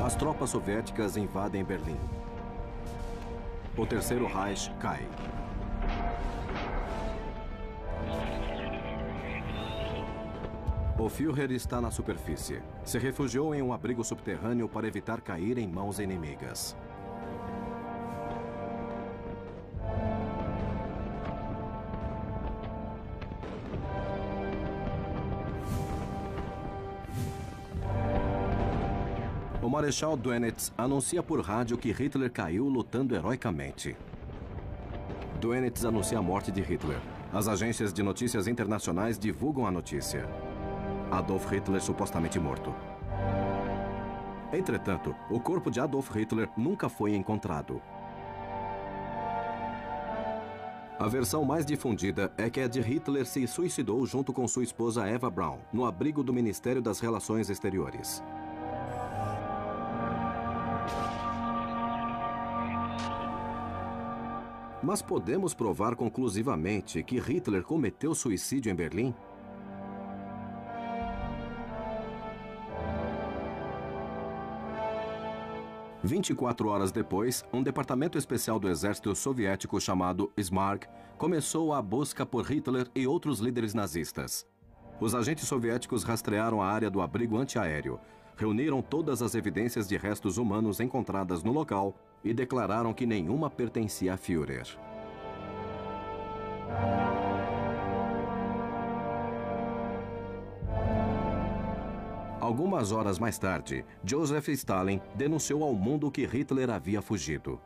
As tropas soviéticas invadem Berlim. O Terceiro Reich cai. O Führer está na superfície. Se refugiou em um abrigo subterrâneo para evitar cair em mãos inimigas. O Marechal Dönitz anuncia por rádio que Hitler caiu lutando heroicamente. Dönitz anuncia a morte de Hitler. As agências de notícias internacionais divulgam a notícia. Adolf Hitler supostamente morto. Entretanto, o corpo de Adolf Hitler nunca foi encontrado. A versão mais difundida é que a de Hitler se suicidou junto com sua esposa Eva Braun, no abrigo do Ministério das Relações Exteriores. Mas podemos provar conclusivamente que Hitler cometeu suicídio em Berlim? – 24 horas depois, um departamento especial do exército soviético chamado Smark começou a busca por Hitler e outros líderes nazistas. Os agentes soviéticos rastrearam a área do abrigo antiaéreo, reuniram todas as evidências de restos humanos encontradas no local e declararam que nenhuma pertencia a Führer. Algumas horas mais tarde, Joseph Stalin denunciou ao mundo que Hitler havia fugido.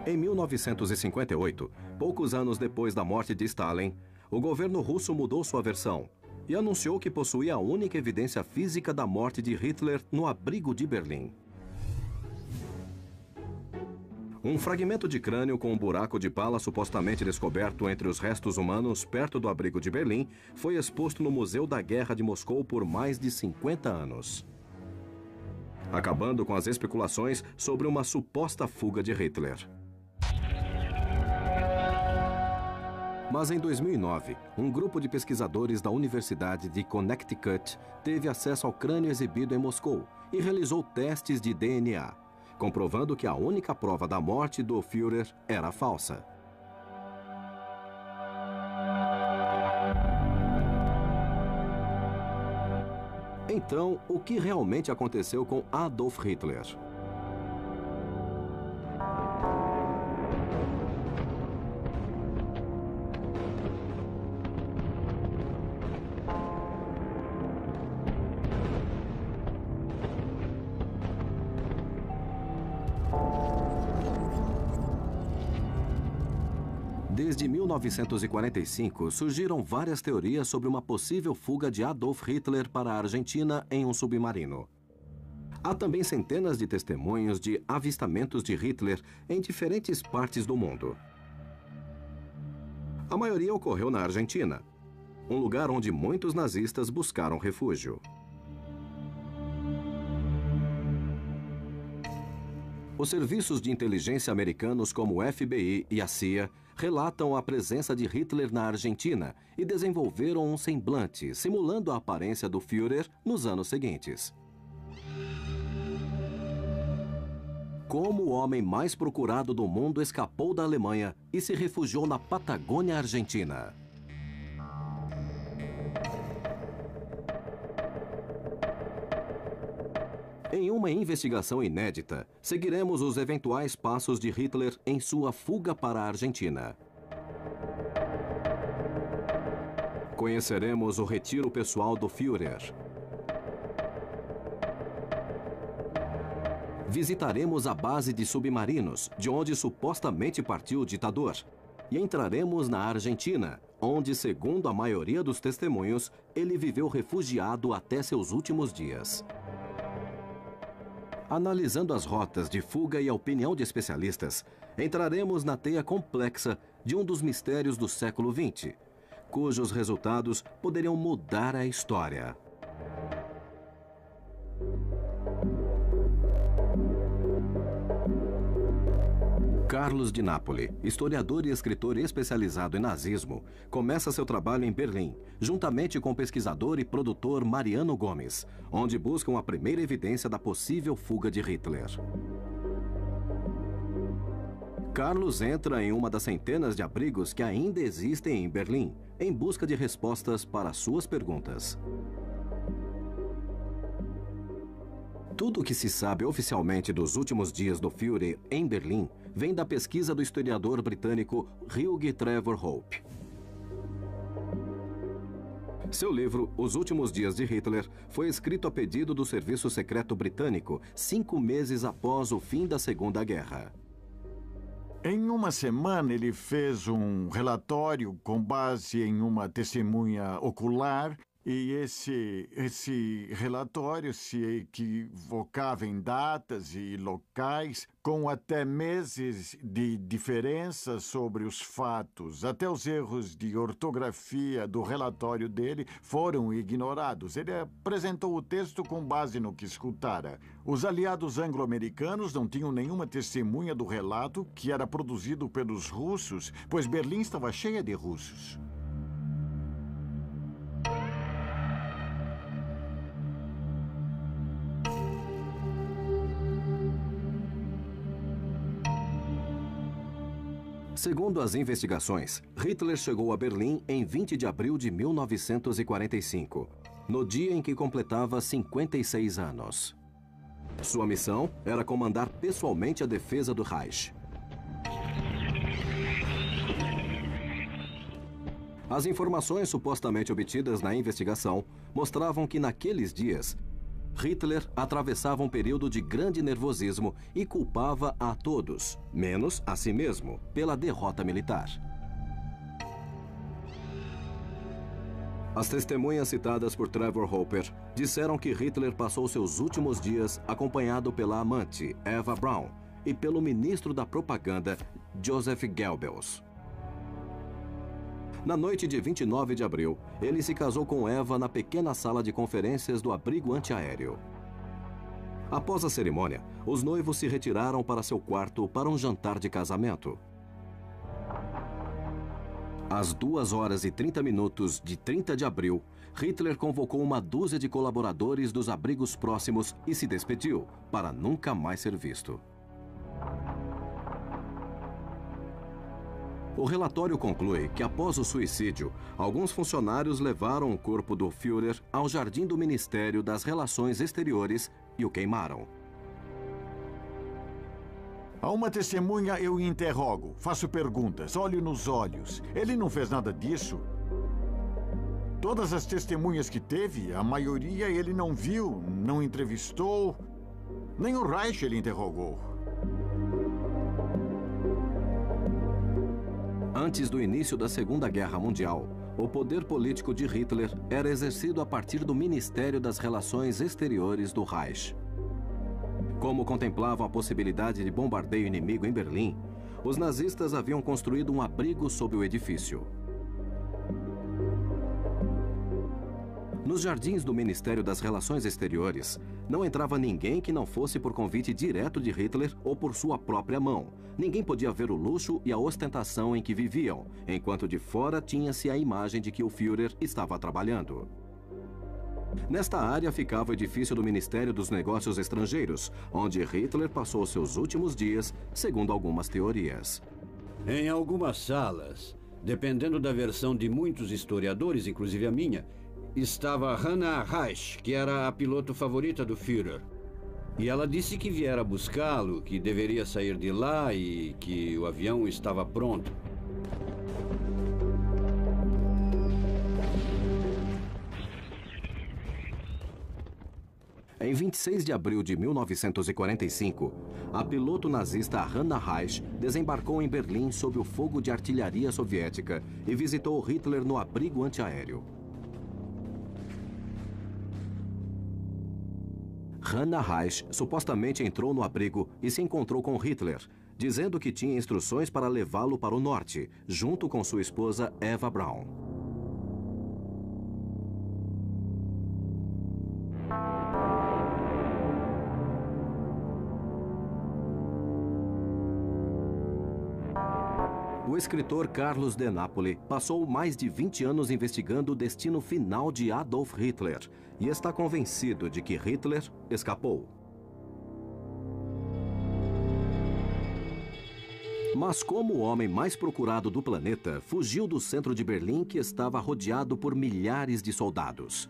Em 1958, poucos anos depois da morte de Stalin, o governo russo mudou sua versão e anunciou que possuía a única evidência física da morte de Hitler no abrigo de Berlim. Um fragmento de crânio com um buraco de bala supostamente descoberto entre os restos humanos perto do abrigo de Berlim foi exposto no Museu da Guerra de Moscou por mais de 50 anos, acabando com as especulações sobre uma suposta fuga de Hitler. Mas em 2009, um grupo de pesquisadores da Universidade de Connecticut teve acesso ao crânio exibido em Moscou e realizou testes de DNA, comprovando que a única prova da morte do Führer era falsa. Então, o que realmente aconteceu com Adolf Hitler? Desde 1945, surgiram várias teorias sobre uma possível fuga de Adolf Hitler para a Argentina em um submarino. Há também centenas de testemunhos de avistamentos de Hitler em diferentes partes do mundo. A maioria ocorreu na Argentina, um lugar onde muitos nazistas buscaram refúgio. Os serviços de inteligência americanos como o FBI e a CIA relatam a presença de Hitler na Argentina e desenvolveram um semblante simulando a aparência do Führer nos anos seguintes. Como o homem mais procurado do mundo escapou da Alemanha e se refugiou na Patagônia Argentina? Em uma investigação inédita, seguiremos os eventuais passos de Hitler em sua fuga para a Argentina. Conheceremos o retiro pessoal do Führer. Visitaremos a base de submarinos, de onde supostamente partiu o ditador. E entraremos na Argentina, onde, segundo a maioria dos testemunhos, ele viveu refugiado até seus últimos dias. Analisando as rotas de fuga e a opinião de especialistas, entraremos na teia complexa de um dos mistérios do século XX, cujos resultados poderiam mudar a história. Carlos de Nápoli, historiador e escritor especializado em nazismo, começa seu trabalho em Berlim, juntamente com o pesquisador e produtor Mariano Gomes, onde buscam a primeira evidência da possível fuga de Hitler. Carlos entra em uma das centenas de abrigos que ainda existem em Berlim, em busca de respostas para suas perguntas. Tudo o que se sabe oficialmente dos últimos dias do Führer em Berlim vem da pesquisa do historiador britânico Hugh Trevor Hope. Seu livro, Os Últimos Dias de Hitler, foi escrito a pedido do Serviço Secreto Britânico 5 meses após o fim da Segunda Guerra. Em uma semana, ele fez um relatório com base em uma testemunha ocular. E esse relatório se equivocava em datas e locais, com até meses de diferença sobre os fatos. Até os erros de ortografia do relatório dele foram ignorados. Ele apresentou o texto com base no que escutara. Os aliados anglo-americanos não tinham nenhuma testemunha do relato, que era produzido pelos russos, pois Berlim estava cheia de russos. Segundo as investigações, Hitler chegou a Berlim em 20 de abril de 1945, no dia em que completava 56 anos. Sua missão era comandar pessoalmente a defesa do Reich. As informações supostamente obtidas na investigação mostravam que naqueles dias, Hitler atravessava um período de grande nervosismo e culpava a todos, menos a si mesmo, pela derrota militar. As testemunhas citadas por Trevor Hopper disseram que Hitler passou seus últimos dias acompanhado pela amante, Eva Braun, e pelo ministro da propaganda, Joseph Goebbels. Na noite de 29 de abril, ele se casou com Eva na pequena sala de conferências do abrigo antiaéreo. Após a cerimônia, os noivos se retiraram para seu quarto para um jantar de casamento. Às 2h30 de 30 de abril, Hitler convocou uma dúzia de colaboradores dos abrigos próximos e se despediu, para nunca mais ser visto. O relatório conclui que, após o suicídio, alguns funcionários levaram o corpo do Führer ao jardim do Ministério das Relações Exteriores e o queimaram. A uma testemunha eu interrogo, faço perguntas, olho nos olhos. Ele não fez nada disso. Todas as testemunhas que teve, a maioria ele não viu, não entrevistou, nem o Reich ele interrogou. Antes do início da Segunda Guerra Mundial, o poder político de Hitler era exercido a partir do Ministério das Relações Exteriores do Reich. Como contemplavam a possibilidade de bombardeio inimigo em Berlim, os nazistas haviam construído um abrigo sob o edifício. Nos jardins do Ministério das Relações Exteriores, não entrava ninguém que não fosse por convite direto de Hitler ou por sua própria mão. Ninguém podia ver o luxo e a ostentação em que viviam, enquanto de fora tinha-se a imagem de que o Führer estava trabalhando. Nesta área ficava o edifício do Ministério dos Negócios Estrangeiros, onde Hitler passou seus últimos dias, segundo algumas teorias. Em algumas salas, dependendo da versão de muitos historiadores, inclusive a minha, estava Hannah Reich, que era a piloto favorita do Führer. E ela disse que viera buscá-lo, que deveria sair de lá e que o avião estava pronto. Em 26 de abril de 1945, a piloto nazista Hannah Reich desembarcou em Berlim sob o fogo de artilharia soviética e visitou Hitler no abrigo antiaéreo. Hannah Reich supostamente entrou no abrigo e se encontrou com Hitler, dizendo que tinha instruções para levá-lo para o norte, junto com sua esposa Eva Braun. O escritor Carlos de Napoli passou mais de 20 anos investigando o destino final de Adolf Hitler e está convencido de que Hitler escapou. Mas como o homem mais procurado do planeta fugiu do centro de Berlim, que estava rodeado por milhares de soldados?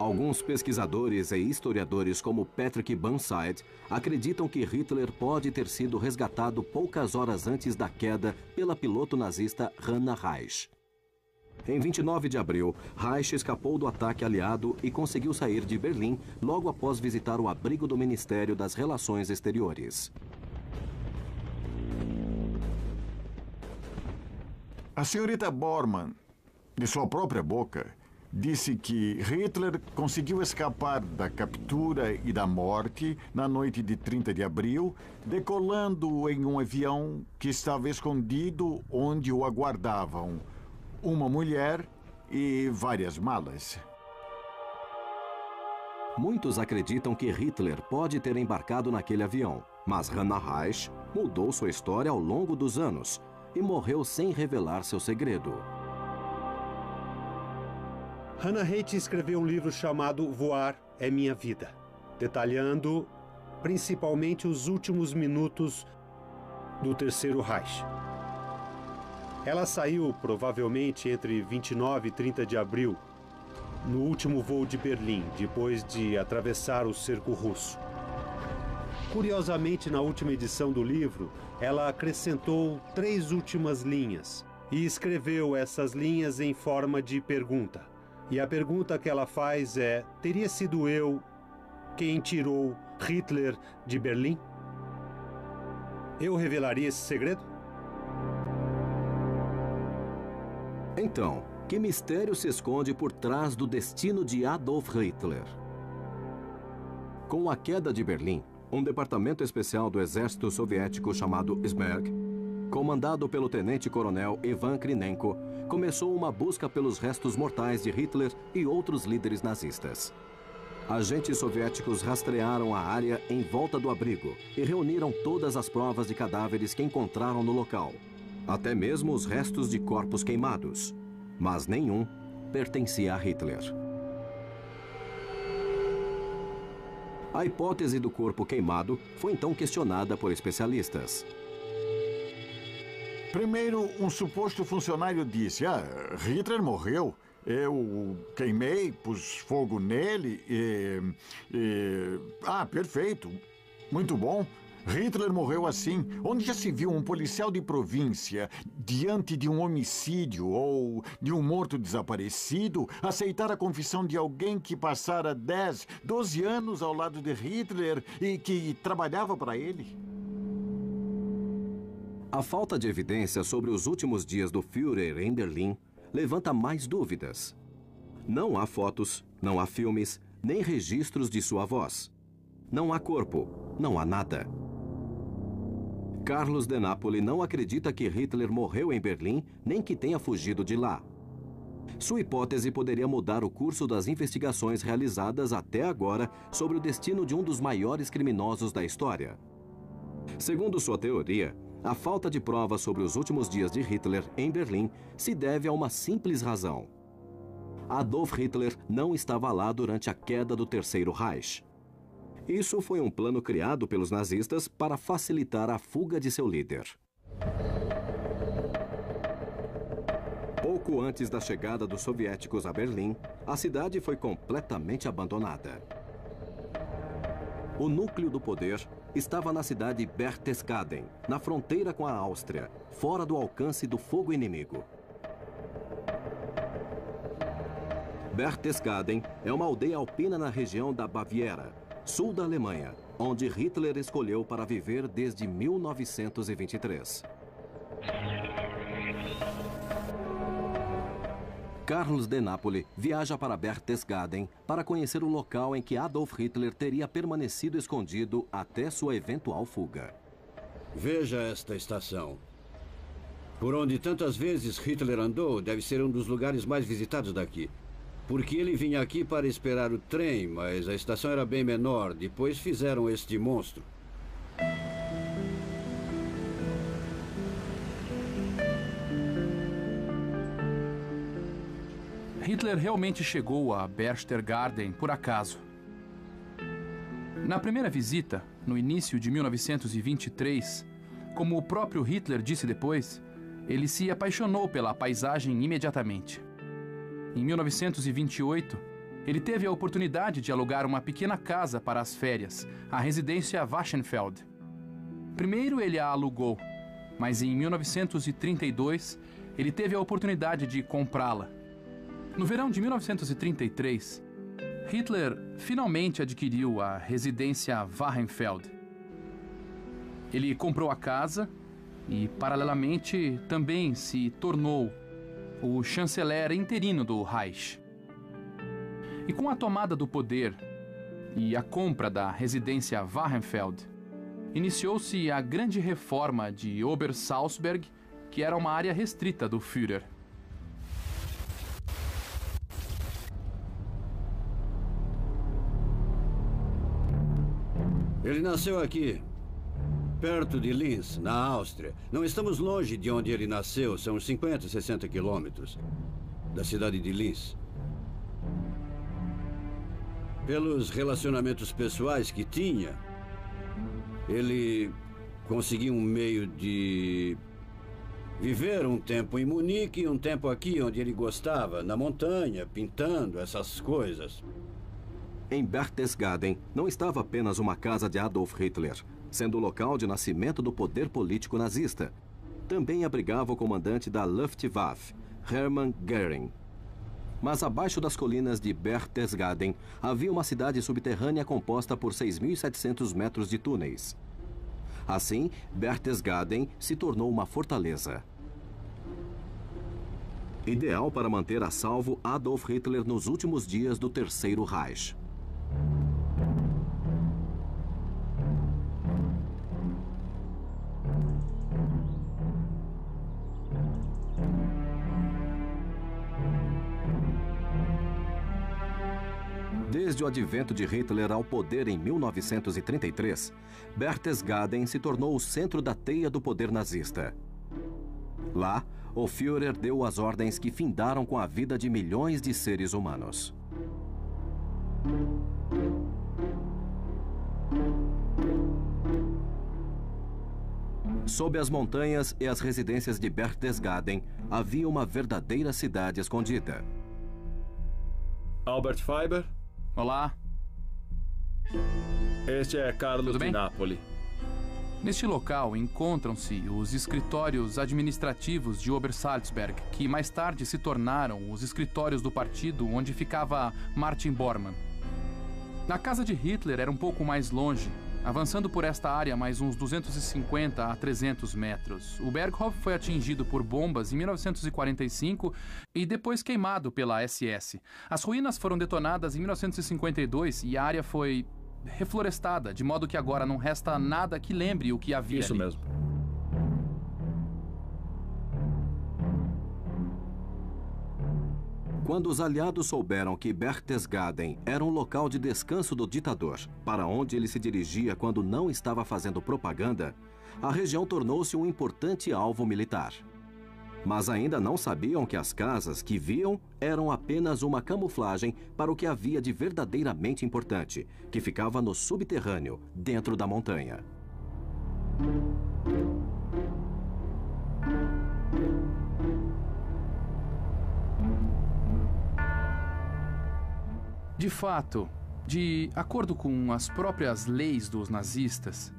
Alguns pesquisadores e historiadores, como Patrick Burnside, acreditam que Hitler pode ter sido resgatado poucas horas antes da queda pela piloto nazista Hannah Heisch. Em 29 de abril, Heisch escapou do ataque aliado e conseguiu sair de Berlim logo após visitar o abrigo do Ministério das Relações Exteriores. A senhorita Bormann, de sua própria boca, disse que Hitler conseguiu escapar da captura e da morte na noite de 30 de abril, decolando em um avião que estava escondido onde o aguardavam uma mulher e várias malas. Muitos acreditam que Hitler pode ter embarcado naquele avião, mas Hannah Heisch mudou sua história ao longo dos anos e morreu sem revelar seu segredo. Hannah Heisch escreveu um livro chamado Voar é Minha Vida, detalhando principalmente os últimos minutos do Terceiro Reich. Ela saiu provavelmente entre 29 e 30 de abril, no último voo de Berlim, depois de atravessar o cerco russo. Curiosamente, na última edição do livro, ela acrescentou 3 últimas linhas e escreveu essas linhas em forma de pergunta. E a pergunta que ela faz é: teria sido eu quem tirou Hitler de Berlim? Eu revelaria esse segredo? Então, que mistério se esconde por trás do destino de Adolf Hitler? Com a queda de Berlim, um departamento especial do exército soviético chamado Smerk, comandado pelo tenente-coronel Ivan Krinenko, começou uma busca pelos restos mortais de Hitler e outros líderes nazistas. Agentes soviéticos rastrearam a área em volta do abrigo e reuniram todas as provas de cadáveres que encontraram no local, até mesmo os restos de corpos queimados, mas nenhum pertencia a Hitler. A hipótese do corpo queimado foi então questionada por especialistas. Primeiro, um suposto funcionário disse: Hitler morreu. Eu o queimei, pus fogo nele perfeito. Muito bom. Hitler morreu assim. Onde já se viu um policial de província, diante de um homicídio ou de um morto desaparecido, aceitar a confissão de alguém que passara 10, 12 anos ao lado de Hitler e que trabalhava para ele? A falta de evidência sobre os últimos dias do Führer em Berlim levanta mais dúvidas. Não há fotos, não há filmes, nem registros de sua voz. Não há corpo, não há nada. Carlos de Napoli não acredita que Hitler morreu em Berlim, nem que tenha fugido de lá. Sua hipótese poderia mudar o curso das investigações realizadas até agora sobre o destino de um dos maiores criminosos da história. Segundo sua teoria, a falta de provas sobre os últimos dias de Hitler em Berlim se deve a uma simples razão. Adolf Hitler não estava lá durante a queda do Terceiro Reich. Isso foi um plano criado pelos nazistas para facilitar a fuga de seu líder. Pouco antes da chegada dos soviéticos a Berlim, a cidade foi completamente abandonada. O núcleo do poder estava na cidade Berchtesgaden, na fronteira com a Áustria, fora do alcance do fogo inimigo. Berchtesgaden é uma aldeia alpina na região da Baviera, sul da Alemanha, onde Hitler escolheu para viver desde 1923. Carlos de Napoli viaja para Berchtesgaden para conhecer o local em que Adolf Hitler teria permanecido escondido até sua eventual fuga. Veja esta estação. Por onde tantas vezes Hitler andou, deve ser um dos lugares mais visitados daqui. Porque ele vinha aqui para esperar o trem, mas a estação era bem menor. Depois fizeram este monstro. Hitler realmente chegou a Berchtesgaden por acaso. Na primeira visita, no início de 1923, como o próprio Hitler disse depois, ele se apaixonou pela paisagem imediatamente. Em 1928, ele teve a oportunidade de alugar uma pequena casa para as férias, a residência Wachenfeld. Primeiro ele a alugou, mas em 1932 ele teve a oportunidade de comprá-la. No verão de 1933, Hitler finalmente adquiriu a residência Wachenfeld. Ele comprou a casa e, paralelamente, também se tornou o chanceler interino do Reich. E com a tomada do poder e a compra da residência Wachenfeld, iniciou-se a grande reforma de Obersalzberg, que era uma área restrita do Führer. Ele nasceu aqui, perto de Linz, na Áustria. Não estamos longe de onde ele nasceu, são uns 50, 60 quilômetros da cidade de Linz. Pelos relacionamentos pessoais que tinha, ele conseguiu um meio de viver um tempo em Munique e um tempo aqui, onde ele gostava, na montanha, pintando, essas coisas. Em Berchtesgaden não estava apenas uma casa de Adolf Hitler, sendo o local de nascimento do poder político nazista. Também abrigava o comandante da Luftwaffe, Hermann Göring. Mas abaixo das colinas de Berchtesgaden havia uma cidade subterrânea composta por 6.700 metros de túneis. Assim, Berchtesgaden se tornou uma fortaleza. Ideal para manter a salvo Adolf Hitler nos últimos dias do Terceiro Reich. Desde o advento de Hitler ao poder em 1933, Berchtesgaden se tornou o centro da teia do poder nazista. Lá, o Führer deu as ordens que findaram com a vida de milhões de seres humanos. Sob as montanhas e as residências de Berchtesgaden, havia uma verdadeira cidade escondida. Albert Feiber? Olá. Este é Carlos Tudo de bem? Nápoles. Neste local encontram-se os escritórios administrativos de Obersalzberg, que mais tarde se tornaram os escritórios do partido onde ficava Martin Bormann. Na casa de Hitler era um pouco mais longe, avançando por esta área mais uns 250 a 300 metros. O Berghof foi atingido por bombas em 1945 e depois queimado pela SS. As ruínas foram detonadas em 1952 e a área foi reflorestada, de modo que agora não resta nada que lembre o que havia Isso ali. mesmo. Quando os aliados souberam que Berchtesgaden era um local de descanso do ditador, para onde ele se dirigia quando não estava fazendo propaganda, a região tornou-se um importante alvo militar. Mas ainda não sabiam que as casas que viam eram apenas uma camuflagem para o que havia de verdadeiramente importante, que ficava no subterrâneo, dentro da montanha. De fato, de acordo com as próprias leis dos nazistas,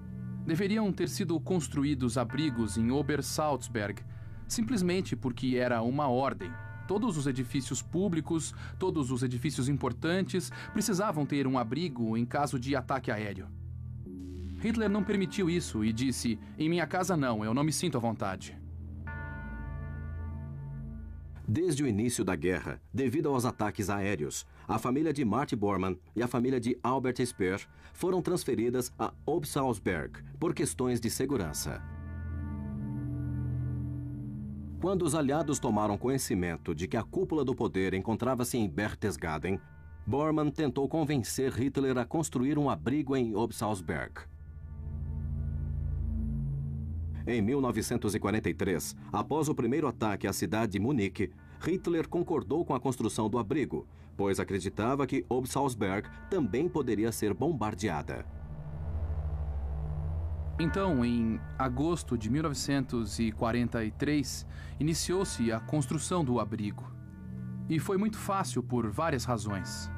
deveriam ter sido construídos abrigos em Obersalzberg, simplesmente porque era uma ordem. Todos os edifícios públicos, todos os edifícios importantes precisavam ter um abrigo em caso de ataque aéreo. Hitler não permitiu isso e disse: "Em minha casa não, eu não me sinto à vontade." Desde o início da guerra, devido aos ataques aéreos, a família de Martin Bormann e a família de Albert Speer foram transferidas a Obersalzberg por questões de segurança. Quando os aliados tomaram conhecimento de que a cúpula do poder encontrava-se em Berchtesgaden, Bormann tentou convencer Hitler a construir um abrigo em Obersalzberg. Em 1943, após o primeiro ataque à cidade de Munique, Hitler concordou com a construção do abrigo, pois acreditava que Obersalzberg também poderia ser bombardeada. Então, em agosto de 1943, iniciou-se a construção do abrigo. E foi muito fácil por várias razões.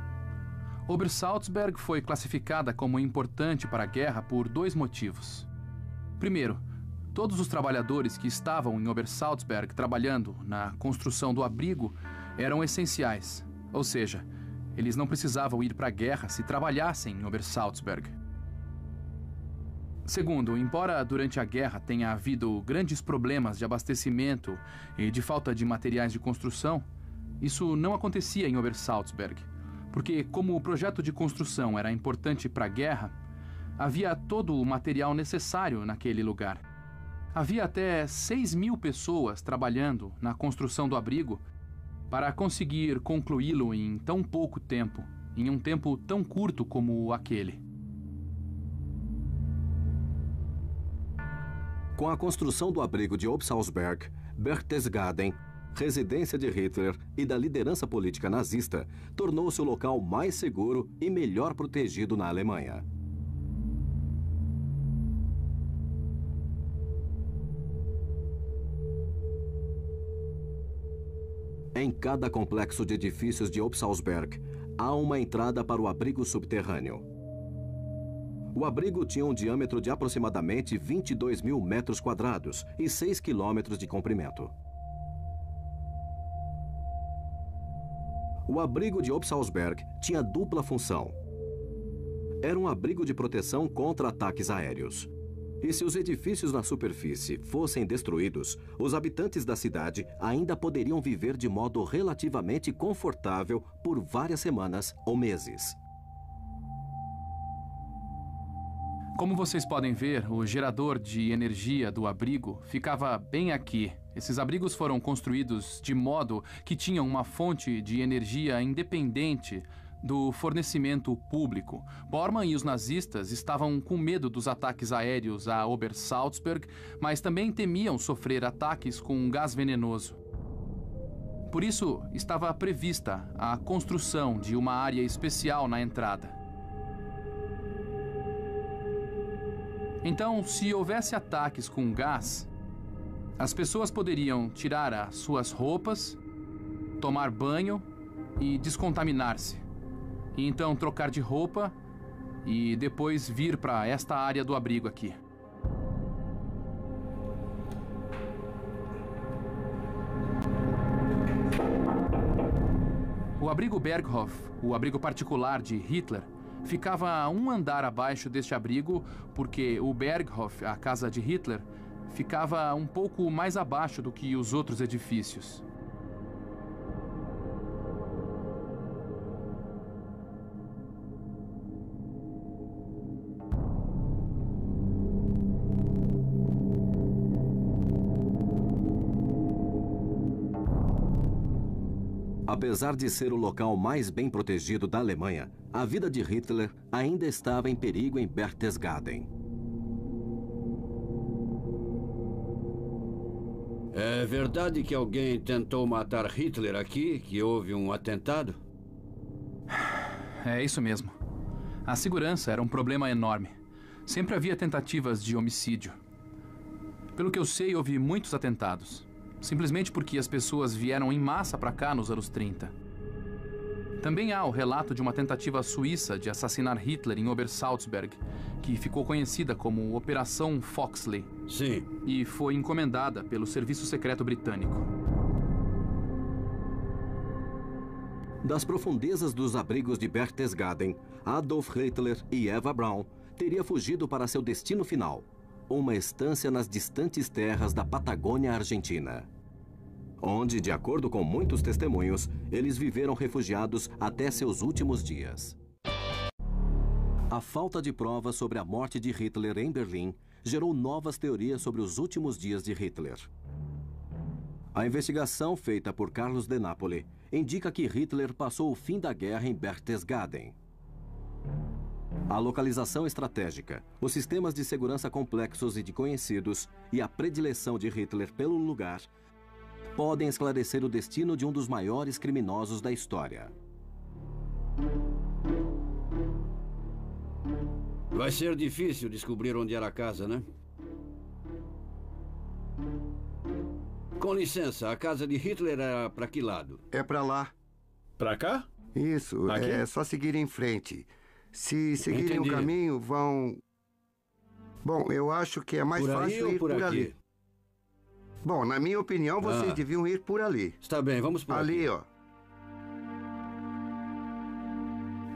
Obersalzberg foi classificada como importante para a guerra por dois motivos. Primeiro, todos os trabalhadores que estavam em Obersalzberg trabalhando na construção do abrigo eram essenciais, ou seja, eles não precisavam ir para a guerra se trabalhassem em Obersalzberg. Segundo, embora durante a guerra tenha havido grandes problemas de abastecimento e de falta de materiais de construção, isso não acontecia em Obersalzberg, porque como o projeto de construção era importante para a guerra, havia todo o material necessário naquele lugar. Havia até 6.000 pessoas trabalhando na construção do abrigo para conseguir concluí-lo em tão pouco tempo, em um tempo tão curto como aquele. Com a construção do abrigo de Obersalzberg, Berchtesgaden, residência de Hitler e da liderança política nazista, tornou-se o local mais seguro e melhor protegido na Alemanha. Em cada complexo de edifícios de Obersalzberg, há uma entrada para o abrigo subterrâneo. O abrigo tinha um diâmetro de aproximadamente 22.000 metros quadrados e 6 quilômetros de comprimento. O abrigo de Obersalzberg tinha dupla função. Era um abrigo de proteção contra ataques aéreos. E se os edifícios na superfície fossem destruídos, os habitantes da cidade ainda poderiam viver de modo relativamente confortável por várias semanas ou meses. Como vocês podem ver, o gerador de energia do abrigo ficava bem aqui. Esses abrigos foram construídos de modo que tinham uma fonte de energia independente do fornecimento público. Bormann e os nazistas estavam com medo dos ataques aéreos a Obersalzberg, mas também temiam sofrer ataques com gás venenoso. Por isso, estava prevista a construção de uma área especial na entrada. Então, se houvesse ataques com gás, as pessoas poderiam tirar as suas roupas, tomar banho e descontaminar-se. E então trocar de roupa e depois vir para esta área do abrigo aqui. O abrigo Berghof, o abrigo particular de Hitler, ficava um andar abaixo deste abrigo, porque o Berghof, a casa de Hitler, ficava um pouco mais abaixo do que os outros edifícios. Apesar de ser o local mais bem protegido da Alemanha, a vida de Hitler ainda estava em perigo em Berchtesgaden. É verdade que alguém tentou matar Hitler aqui, que houve um atentado? É isso mesmo. A segurança era um problema enorme. Sempre havia tentativas de homicídio. Pelo que eu sei, houve muitos atentados. Simplesmente porque as pessoas vieram em massa para cá nos anos 30. Também há o relato de uma tentativa suíça de assassinar Hitler em Obersalzberg, que ficou conhecida como Operação Foxley. Sim. E foi encomendada pelo Serviço Secreto Britânico. Das profundezas dos abrigos de Berchtesgaden, Adolf Hitler e Eva Braun teria fugido para seu destino final, uma estância nas distantes terras da Patagônia Argentina, onde, de acordo com muitos testemunhos, eles viveram refugiados até seus últimos dias. A falta de provas sobre a morte de Hitler em Berlim gerou novas teorias sobre os últimos dias de Hitler. A investigação feita por Carlos de Napoli indica que Hitler passou o fim da guerra em Berchtesgaden. A localização estratégica, os sistemas de segurança complexos e de conhecidos e a predileção de Hitler pelo lugar podem esclarecer o destino de um dos maiores criminosos da história. Vai ser difícil descobrir onde era a casa, né? Com licença, a casa de Hitler era para que lado? É para lá. Pra cá? Isso, Aqui? é só seguir em frente. Se seguirem Entendi. o caminho, vão... Bom, eu acho que é mais Por aí fácil ou ir por aqui? ali. Bom, na minha opinião, vocês deviam ir por ali. Está bem, vamos por Ali, aqui. ó.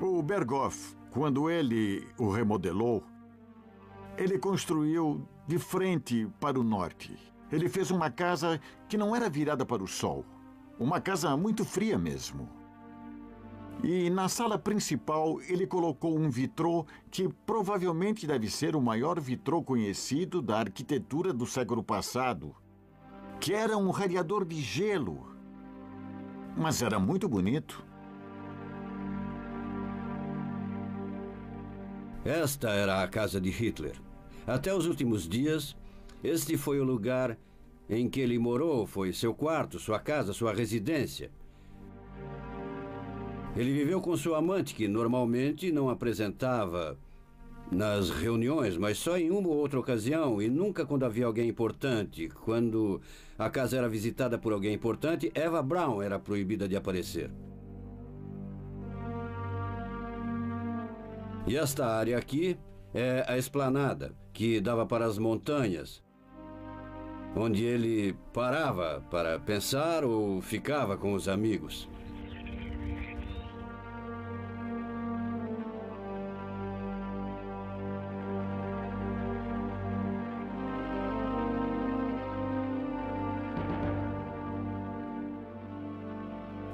O Berghoff, quando ele o remodelou, ele construiu de frente para o norte. Ele fez uma casa que não era virada para o sol. Uma casa muito fria mesmo. E na sala principal ele colocou um vitrô que provavelmente deve ser o maior vitrô conhecido da arquitetura do século passado, que era um radiador de gelo. Mas era muito bonito. Esta era a casa de Hitler. Até os últimos dias, este foi o lugar em que ele morou, foi seu quarto, sua casa, sua residência. Ele viveu com sua amante, que normalmente não apresentava nas reuniões, mas só em uma ou outra ocasião, e nunca quando havia alguém importante. Quando a casa era visitada por alguém importante, Eva Braun era proibida de aparecer. E esta área aqui é a esplanada, que dava para as montanhas, onde ele parava para pensar ou ficava com os amigos.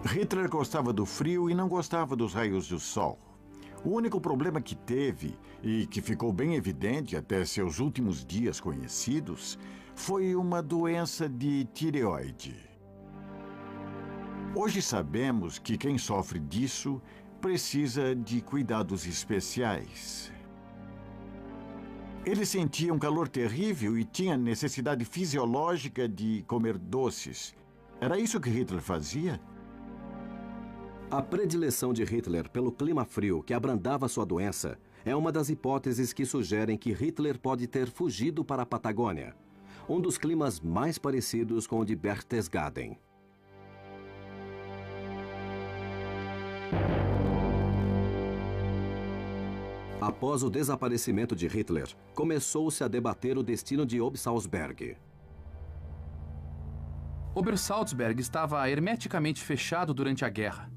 Hitler gostava do frio e não gostava dos raios do sol. O único problema que teve, e que ficou bem evidente até seus últimos dias conhecidos, foi uma doença de tireoide. Hoje sabemos que quem sofre disso precisa de cuidados especiais. Ele sentia um calor terrível e tinha necessidade fisiológica de comer doces. Era isso que Hitler fazia? A predileção de Hitler pelo clima frio que abrandava sua doença é uma das hipóteses que sugerem que Hitler pode ter fugido para a Patagônia, um dos climas mais parecidos com o de Berchtesgaden. Após o desaparecimento de Hitler, começou-se a debater o destino de Obersalzberg. Obersalzberg estava hermeticamente fechado durante a guerra.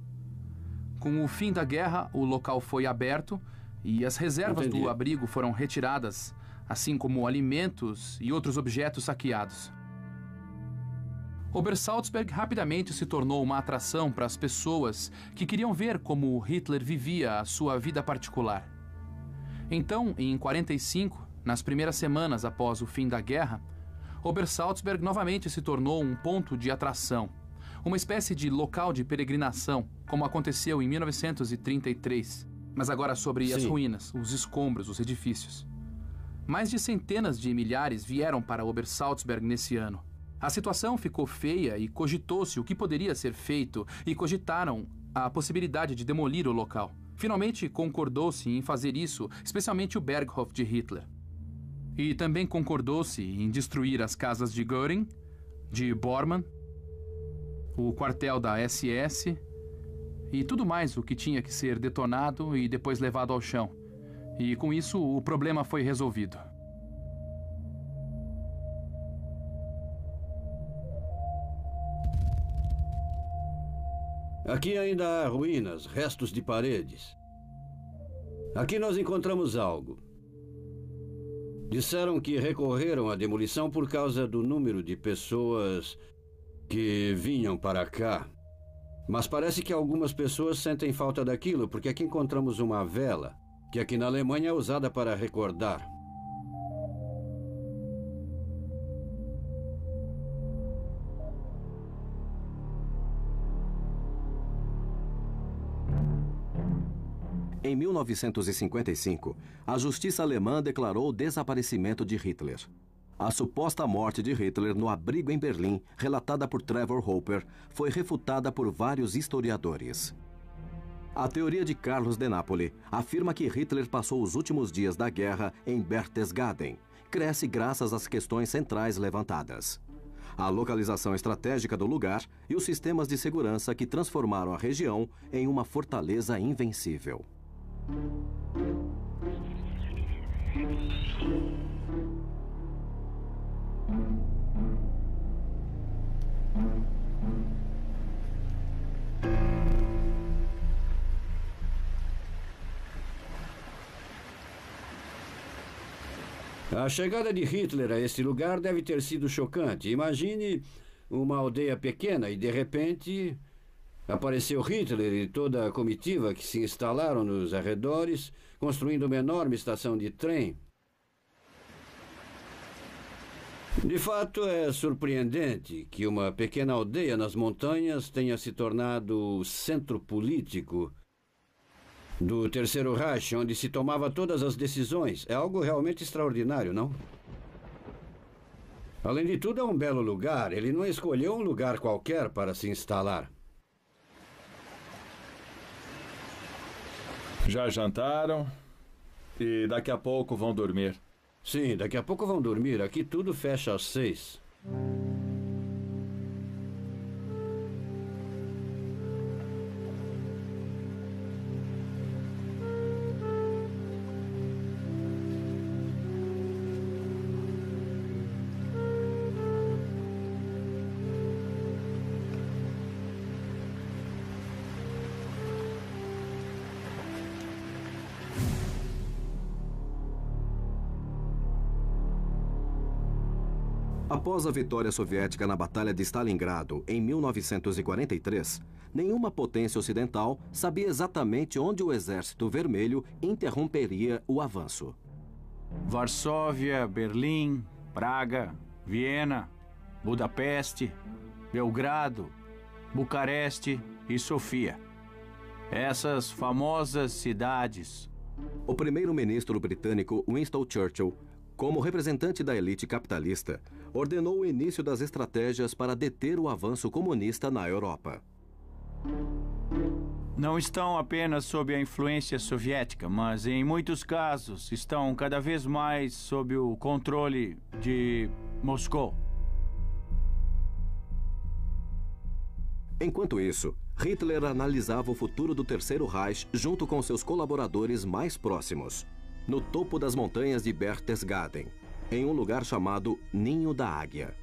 Com o fim da guerra, o local foi aberto e as reservas do abrigo foram retiradas, assim como alimentos e outros objetos saqueados. Obersalzberg rapidamente se tornou uma atração para as pessoas que queriam ver como Hitler vivia a sua vida particular. Então, em 1945, nas primeiras semanas após o fim da guerra, Obersalzberg novamente se tornou um ponto de atração, uma espécie de local de peregrinação, como aconteceu em 1933, mas agora sobre as ruínas, os escombros, os edifícios. Mais de centenas de milhares vieram para Obersalzberg nesse ano. A situação ficou feia e cogitou-se o que poderia ser feito e cogitaram a possibilidade de demolir o local. Finalmente concordou-se em fazer isso, especialmente o Berghoff de Hitler. E também concordou-se em destruir as casas de Göring, de Bormann, o quartel da SS e tudo mais o que tinha que ser detonado e depois levado ao chão. E com isso o problema foi resolvido. Aqui ainda há ruínas, restos de paredes. Aqui nós encontramos algo. Disseram que recorreram à demolição por causa do número de pessoas que vinham para cá. Mas parece que algumas pessoas sentem falta daquilo, porque aqui encontramos uma vela, que aqui na Alemanha é usada para recordar. Em 1955, a justiça alemã declarou o desaparecimento de Hitler. A suposta morte de Hitler no abrigo em Berlim, relatada por Trevor Hopper, foi refutada por vários historiadores. A teoria de Carlos de Napoli afirma que Hitler passou os últimos dias da guerra em Berchtesgaden. Cresce graças às questões centrais levantadas: a localização estratégica do lugar e os sistemas de segurança que transformaram a região em uma fortaleza invencível. A chegada de Hitler a este lugar deve ter sido chocante. Imagine uma aldeia pequena e, de repente, apareceu Hitler e toda a comitiva que se instalaram nos arredores, construindo uma enorme estação de trem. De fato, é surpreendente que uma pequena aldeia nas montanhas tenha se tornado o centro político do Terceiro Reich, onde se tomava todas as decisões. É algo realmente extraordinário, não? Além de tudo, é um belo lugar. Ele não escolheu um lugar qualquer para se instalar. Já jantaram e daqui a pouco vão dormir. Sim, daqui a pouco vão dormir. Aqui tudo fecha às 6. Após a vitória soviética na Batalha de Stalingrado, em 1943, nenhuma potência ocidental sabia exatamente onde o Exército Vermelho interromperia o avanço. Varsóvia, Berlim, Praga, Viena, Budapeste, Belgrado, Bucareste e Sofia. Essas famosas cidades. O primeiro-ministro britânico Winston Churchill, como representante da elite capitalista, ordenou o início das estratégias para deter o avanço comunista na Europa. Não estão apenas sob a influência soviética, mas em muitos casos estão cada vez mais sob o controle de Moscou. Enquanto isso, Hitler analisava o futuro do Terceiro Reich junto com seus colaboradores mais próximos, no topo das montanhas de Berchtesgaden, em um lugar chamado Ninho da Águia.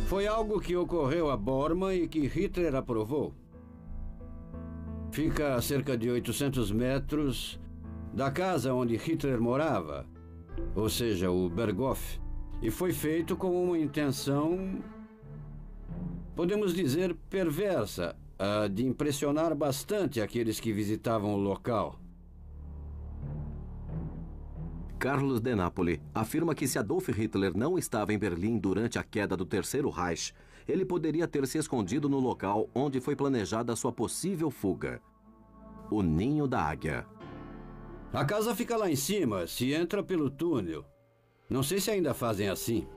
Foi algo que ocorreu a Bormann e que Hitler aprovou. Fica a cerca de 800 metros da casa onde Hitler morava, ou seja, o Berghof, e foi feito com uma intenção, podemos dizer, perversa, de impressionar bastante aqueles que visitavam o local. Carlos de Napoli afirma que se Adolf Hitler não estava em Berlim durante a queda do Terceiro Reich, ele poderia ter se escondido no local onde foi planejada sua possível fuga: o Ninho da Águia. A casa fica lá em cima, se entra pelo túnel. Não sei se ainda fazem assim.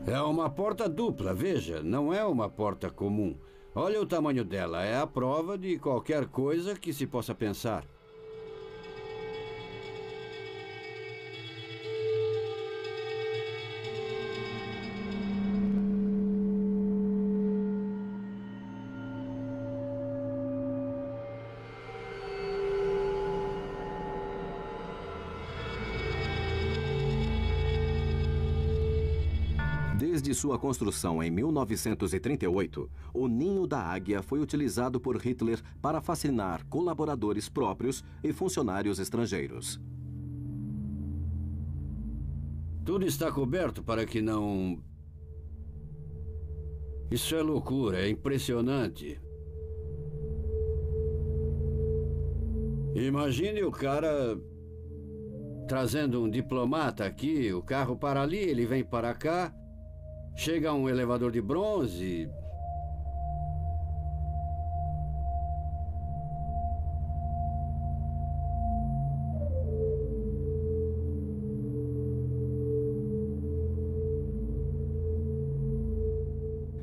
É uma porta dupla, veja, não é uma porta comum. Olha o tamanho dela, é a prova de qualquer coisa que se possa pensar. Desde sua construção em 1938, o Ninho da Águia foi utilizado por Hitler para fascinar colaboradores próprios e funcionários estrangeiros. Tudo está coberto para que não... Isso é loucura, é impressionante. Imagine o cara trazendo um diplomata aqui, o carro para ali, ele vem para cá, chega um elevador de bronze.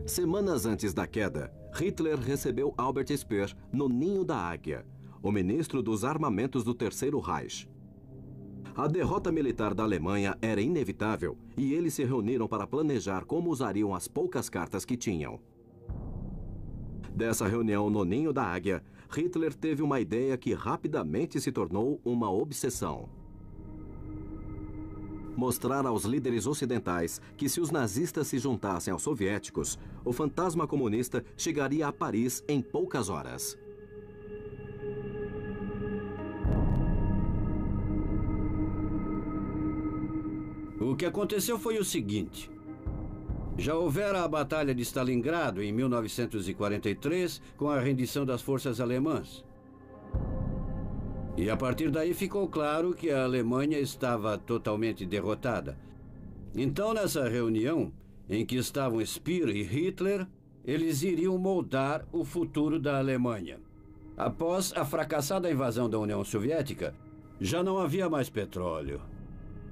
Semanas antes da queda, Hitler recebeu Albert Speer no Ninho da Águia, o ministro dos armamentos do Terceiro Reich. A derrota militar da Alemanha era inevitável e eles se reuniram para planejar como usariam as poucas cartas que tinham. Dessa reunião no Ninho da Águia, Hitler teve uma ideia que rapidamente se tornou uma obsessão. Mostrar aos líderes ocidentais que se os nazistas se juntassem aos soviéticos, o fantasma comunista chegaria a Paris em poucas horas. O que aconteceu foi o seguinte. Já houvera a Batalha de Stalingrado em 1943, com a rendição das forças alemãs. E a partir daí ficou claro que a Alemanha estava totalmente derrotada. Então, nessa reunião, em que estavam Speer e Hitler, eles iriam moldar o futuro da Alemanha. Após a fracassada invasão da União Soviética, já não havia mais petróleo.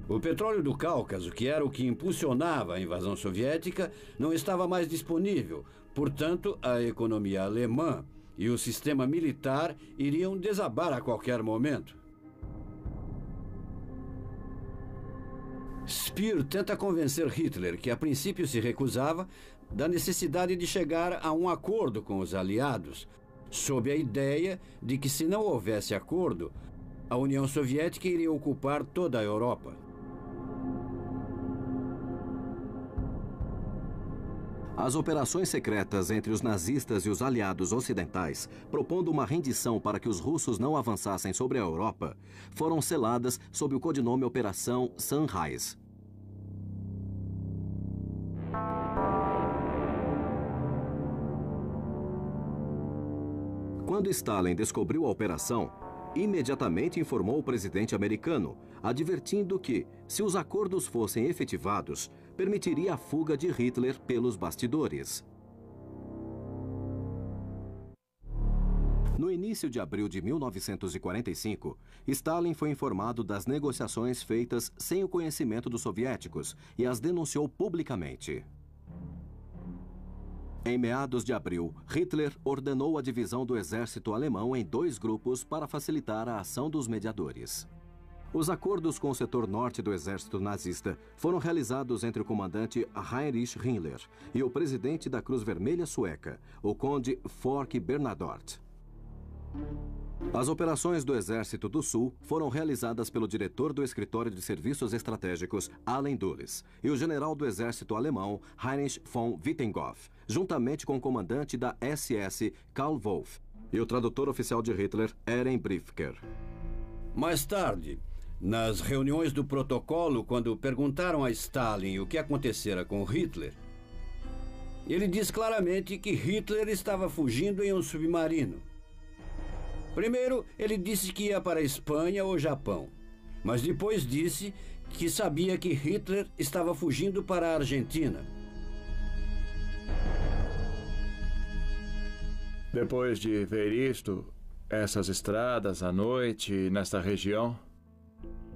O petróleo do Cáucaso, que era o que impulsionava a invasão soviética, não estava mais disponível. Portanto, a economia alemã e o sistema militar iriam desabar a qualquer momento. Speer tenta convencer Hitler, que a princípio se recusava, da necessidade de chegar a um acordo com os aliados, sob a ideia de que, se não houvesse acordo, a União Soviética iria ocupar toda a Europa. As operações secretas entre os nazistas e os aliados ocidentais, propondo uma rendição para que os russos não avançassem sobre a Europa, foram seladas sob o codinome Operação Sunrise. Quando Stalin descobriu a operação, imediatamente informou o presidente americano, advertindo que, se os acordos fossem efetivados, permitiria a fuga de Hitler pelos bastidores. No início de abril de 1945, Stalin foi informado das negociações feitas sem o conhecimento dos soviéticos e as denunciou publicamente. Em meados de abril, Hitler ordenou a divisão do exército alemão em 2 grupos para facilitar a ação dos mediadores. Os acordos com o setor norte do exército nazista foram realizados entre o comandante Heinrich Himmler e o presidente da Cruz Vermelha Sueca, o conde Folke Bernadotte. As operações do Exército do Sul foram realizadas pelo diretor do Escritório de Serviços Estratégicos, Allen Dulles, e o general do Exército Alemão, Heinrich von Wittendorf, juntamente com o comandante da SS, Karl Wolff, e o tradutor oficial de Hitler, Eren Briefker. Mais tarde, nas reuniões do protocolo, quando perguntaram a Stalin o que acontecera com Hitler, ele diz claramente que Hitler estava fugindo em um submarino. Primeiro, ele disse que ia para a Espanha ou Japão, mas depois disse que sabia que Hitler estava fugindo para a Argentina. Depois de ver isto, essas estradas à noite nesta região...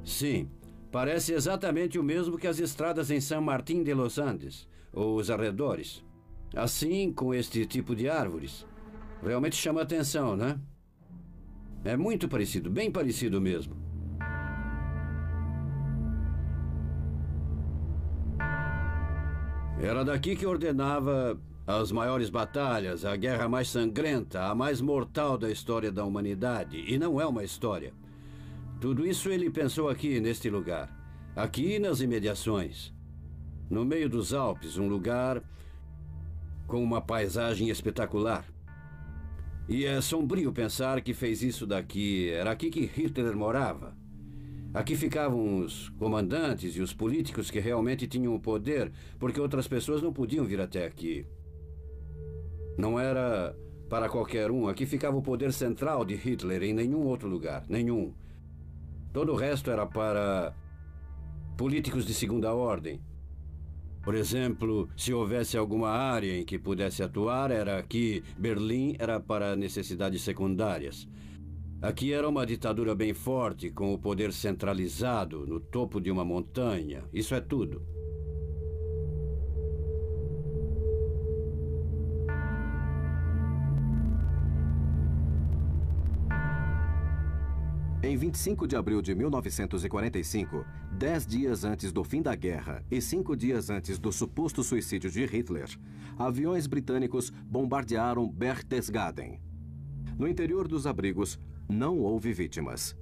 Sim, parece exatamente o mesmo que as estradas em San Martín de los Andes, ou os arredores. Assim, com este tipo de árvores. Realmente chama atenção, né? É muito parecido, bem parecido mesmo. Era daqui que ordenava as maiores batalhas, a guerra mais sangrenta, a mais mortal da história da humanidade. E não é uma história. Tudo isso ele pensou aqui, neste lugar. Aqui nas imediações. No meio dos Alpes, um lugar com uma paisagem espetacular. E é sombrio pensar que fez isso daqui. Era aqui que Hitler morava. Aqui ficavam os comandantes e os políticos que realmente tinham o poder, porque outras pessoas não podiam vir até aqui. Não era para qualquer um, aqui ficava o poder central de Hitler, em nenhum outro lugar. Nenhum. Todo o resto era para políticos de segunda ordem. Por exemplo, se houvesse alguma área em que pudesse atuar, era aqui. Berlim era para necessidades secundárias. Aqui era uma ditadura bem forte, com o poder centralizado no topo de uma montanha. Isso é tudo. Em 25 de abril de 1945, 10 dias antes do fim da guerra e 5 dias antes do suposto suicídio de Hitler, aviões britânicos bombardearam Berchtesgaden. No interior dos abrigos, não houve vítimas.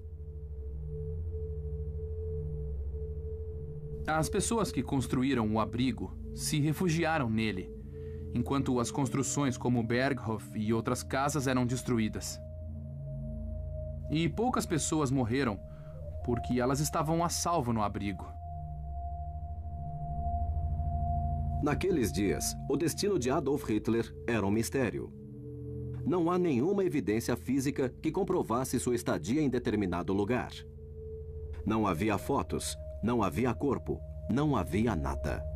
As pessoas que construíram o abrigo se refugiaram nele, enquanto as construções como Berghof e outras casas eram destruídas. E poucas pessoas morreram porque elas estavam a salvo no abrigo. Naqueles dias, o destino de Adolf Hitler era um mistério. Não há nenhuma evidência física que comprovasse sua estadia em determinado lugar. Não havia fotos, não havia corpo, não havia nada.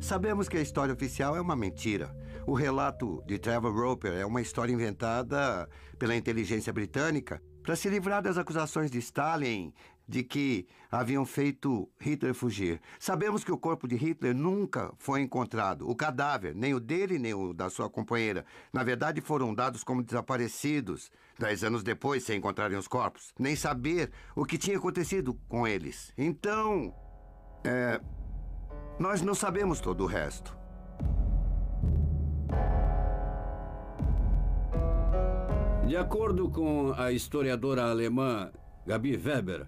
Sabemos que a história oficial é uma mentira. O relato de Trevor Roper é uma história inventada pela inteligência britânica para se livrar das acusações de Stalin de que haviam feito Hitler fugir. Sabemos que o corpo de Hitler nunca foi encontrado. O cadáver, nem o dele, nem o da sua companheira, na verdade foram dados como desaparecidos 10 anos depois, sem encontrarem os corpos. Nem saber o que tinha acontecido com eles. Então, nós não sabemos todo o resto. De acordo com a historiadora alemã Gabi Weber,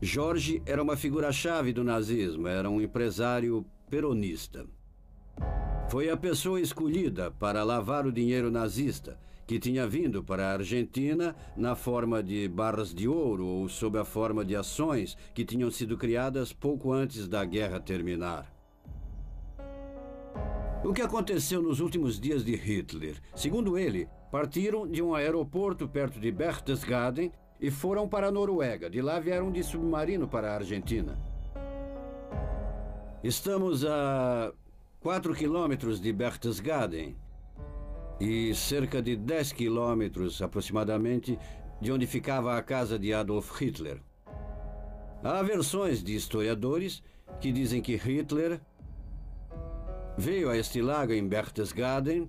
Jorge era uma figura-chave do nazismo, era um empresário peronista. Foi a pessoa escolhida para lavar o dinheiro nazista, que tinha vindo para a Argentina na forma de barras de ouro ou sob a forma de ações que tinham sido criadas pouco antes da guerra terminar. O que aconteceu nos últimos dias de Hitler? Segundo ele, partiram de um aeroporto perto de Berchtesgaden e foram para a Noruega. De lá vieram de submarino para a Argentina. Estamos a 4 quilômetros de Berchtesgaden e cerca de 10 quilômetros, aproximadamente, de onde ficava a casa de Adolf Hitler. Há versões de historiadores que dizem que Hitler veio a este lago em Berchtesgaden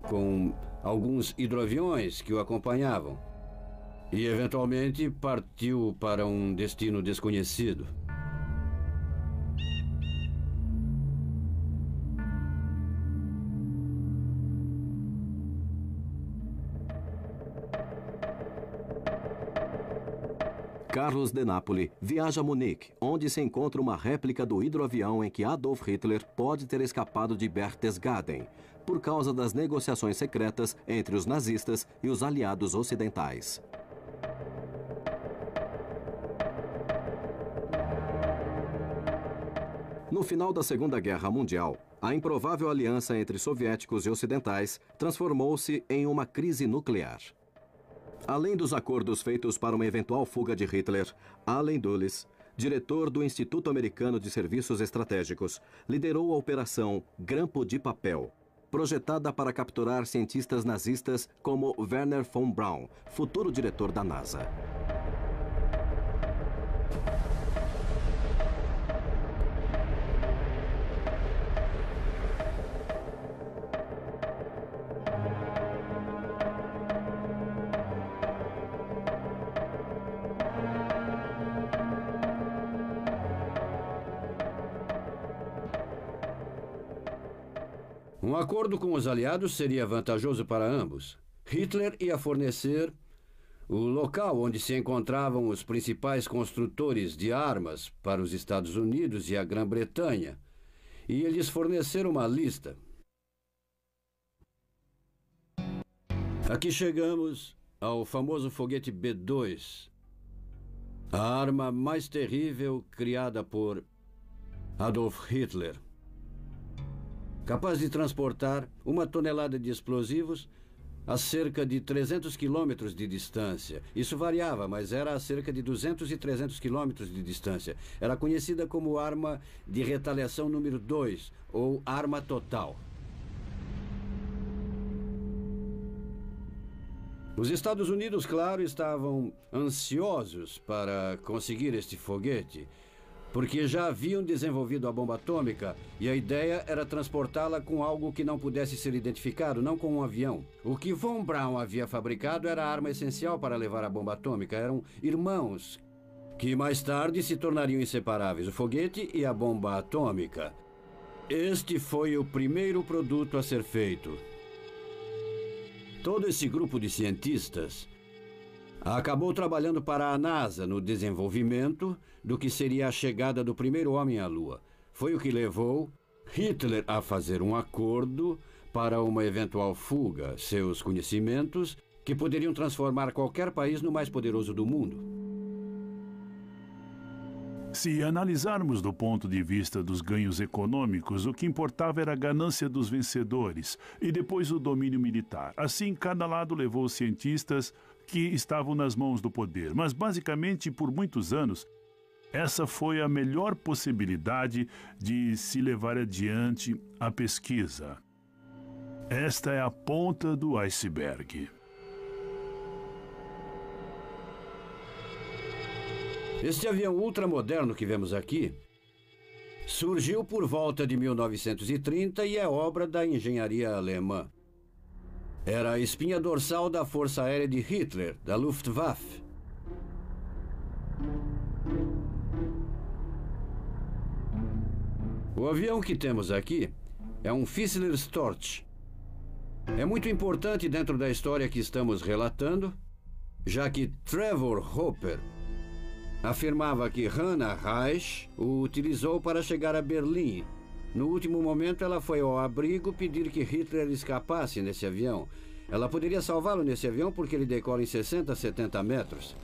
com alguns hidroaviões que o acompanhavam e, eventualmente, partiu para um destino desconhecido. Carlos de Napoli viaja a Munique, onde se encontra uma réplica do hidroavião em que Adolf Hitler pode ter escapado de Berchtesgaden, por causa das negociações secretas entre os nazistas e os aliados ocidentais. No final da Segunda Guerra Mundial, a improvável aliança entre soviéticos e ocidentais transformou-se em uma crise nuclear. Além dos acordos feitos para uma eventual fuga de Hitler, Allen Dulles, diretor do Instituto Americano de Serviços Estratégicos, liderou a Operação Grampo de Papel, projetada para capturar cientistas nazistas como Werner von Braun, futuro diretor da NASA. Um acordo com os aliados seria vantajoso para ambos. Hitler ia fornecer o local onde se encontravam os principais construtores de armas para os Estados Unidos e a Grã-Bretanha, e eles forneceram uma lista. Aqui chegamos ao famoso foguete B-2, a arma mais terrível criada por Adolf Hitler. Capaz de transportar 1 tonelada de explosivos a cerca de 300 quilômetros de distância. Isso variava, mas era a cerca de 200 e 300 quilômetros de distância. Era conhecida como arma de retaliação número 2, ou arma total. Os Estados Unidos, claro, estavam ansiosos para conseguir este foguete, porque já haviam desenvolvido a bomba atômica e a ideia era transportá-la com algo que não pudesse ser identificado, não com um avião. O que von Braun havia fabricado era a arma essencial para levar a bomba atômica. Eram irmãos que mais tarde se tornariam inseparáveis, o foguete e a bomba atômica. Este foi o primeiro produto a ser feito. Todo esse grupo de cientistas acabou trabalhando para a NASA no desenvolvimento do que seria a chegada do primeiro homem à Lua. Foi o que levou Hitler a fazer um acordo para uma eventual fuga. Seus conhecimentos que poderiam transformar qualquer país no mais poderoso do mundo. Se analisarmos do ponto de vista dos ganhos econômicos, o que importava era a ganância dos vencedores e depois o domínio militar. Assim, cada lado levou os cientistas que estavam nas mãos do poder. Mas, basicamente, por muitos anos, essa foi a melhor possibilidade de se levar adiante a pesquisa. Esta é a ponta do iceberg. Este avião ultramoderno que vemos aqui surgiu por volta de 1930 e é obra da engenharia alemã. Era a espinha dorsal da Força Aérea de Hitler, da Luftwaffe. O avião que temos aqui é um Fissler Storch. É muito importante dentro da história que estamos relatando, já que Trevor Hopper afirmava que Hannah Reich o utilizou para chegar a Berlim. No último momento, ela foi ao abrigo pedir que Hitler escapasse nesse avião. Ela poderia salvá-lo nesse avião porque ele decola em 60 a 70 metros.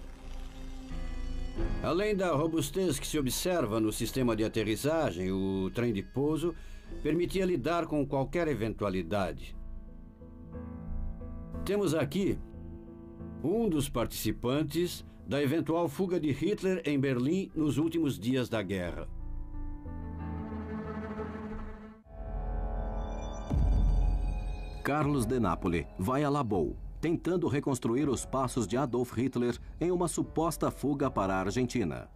Além da robustez que se observa no sistema de aterrissagem, o trem de pouso permitia lidar com qualquer eventualidade. Temos aqui um dos participantes da eventual fuga de Hitler em Berlim nos últimos dias da guerra. Carlos de Napoli vai a Labou, tentando reconstruir os passos de Adolf Hitler em uma suposta fuga para a Argentina.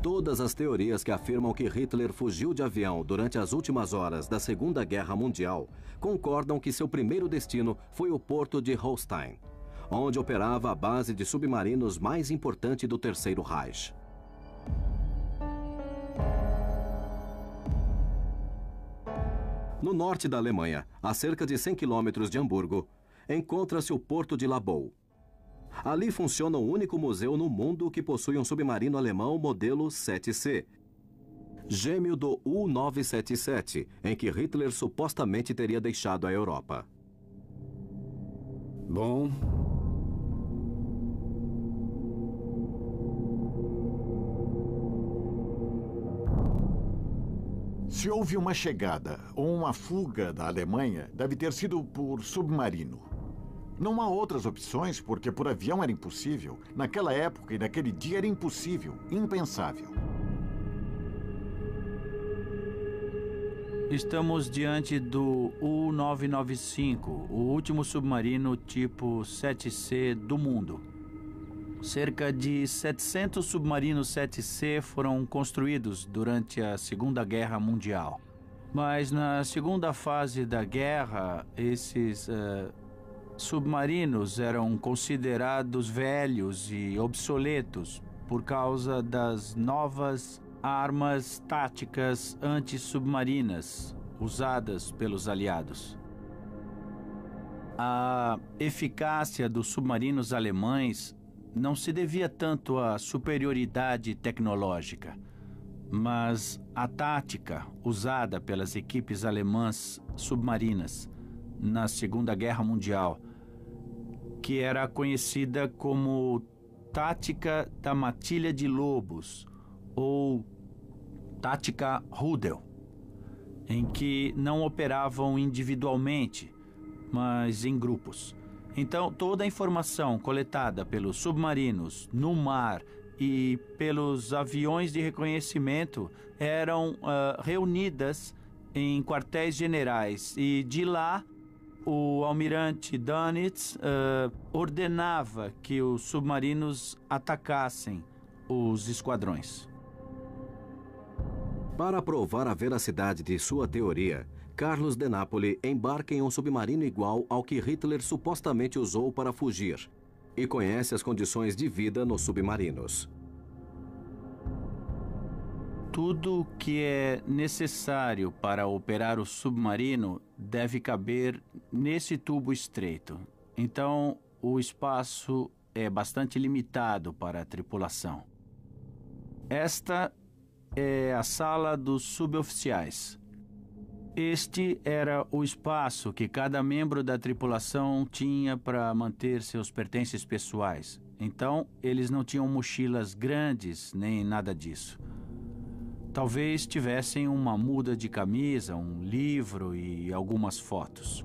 Todas as teorias que afirmam que Hitler fugiu de avião durante as últimas horas da Segunda Guerra Mundial concordam que seu primeiro destino foi o porto de Holstein, onde operava a base de submarinos mais importante do Terceiro Reich. No norte da Alemanha, a cerca de 100 quilômetros de Hamburgo, encontra-se o porto de Labou. Ali funciona o único museu no mundo que possui um submarino alemão modelo 7C, gêmeo do U-977, em que Hitler supostamente teria deixado a Europa. Bom, se houve uma chegada ou uma fuga da Alemanha, deve ter sido por submarino. Não há outras opções, porque por avião era impossível. Naquela época e naquele dia era impossível, impensável. Estamos diante do U-995, o último submarino tipo 7C do mundo. Cerca de 700 submarinos 7C foram construídos durante a Segunda Guerra Mundial. Mas na segunda fase da guerra, esses submarinos eram considerados velhos e obsoletos por causa das novas armas táticas antissubmarinas usadas pelos aliados. A eficácia dos submarinos alemães não se devia tanto à superioridade tecnológica, mas a tática usada pelas equipes alemãs submarinas na Segunda Guerra Mundial, que era conhecida como tática da matilha de lobos, ou tática Rudel, em que não operavam individualmente, mas em grupos. Então, toda a informação coletada pelos submarinos no mar e pelos aviões de reconhecimento eram reunidas em quartéis generais, e de lá o almirante Dönitz ordenava que os submarinos atacassem os esquadrões. Para provar a veracidade de sua teoria, Carlos de Nápoles embarca em um submarino igual ao que Hitler supostamente usou para fugir e conhece as condições de vida nos submarinos. Tudo que é necessário para operar o submarino deve caber nesse tubo estreito. Então, o espaço é bastante limitado para a tripulação. Esta é a sala dos suboficiais. Este era o espaço que cada membro da tripulação tinha para manter seus pertences pessoais. Então, eles não tinham mochilas grandes nem nada disso. Talvez tivessem uma muda de camisa, um livro e algumas fotos.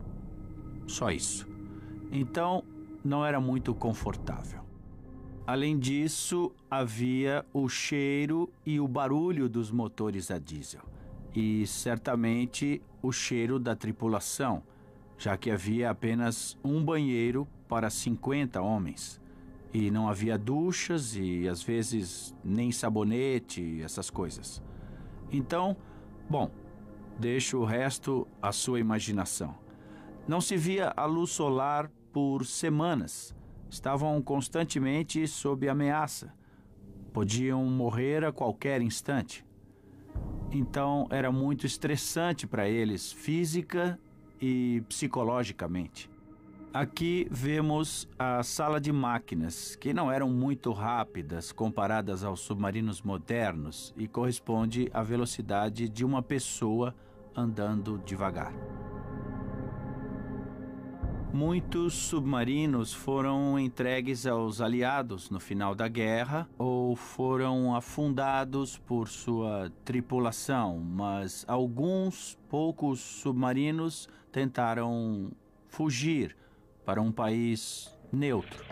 Só isso. Então, não era muito confortável. Além disso, havia o cheiro e o barulho dos motores a diesel. E, certamente, o cheiro da tripulação, já que havia apenas um banheiro para 50 homens. E não havia duchas e, às vezes, nem sabonete, essas coisas. Então, bom, deixo o resto à sua imaginação. Não se via a luz solar por semanas. Estavam constantemente sob ameaça. Podiam morrer a qualquer instante. Então, era muito estressante para eles, física e psicologicamente. Aqui vemos a sala de máquinas, que não eram muito rápidas comparadas aos submarinos modernos e corresponde à velocidade de uma pessoa andando devagar. Muitos submarinos foram entregues aos aliados no final da guerra ou foram afundados por sua tripulação, mas alguns poucos submarinos tentaram fugir para um país neutro.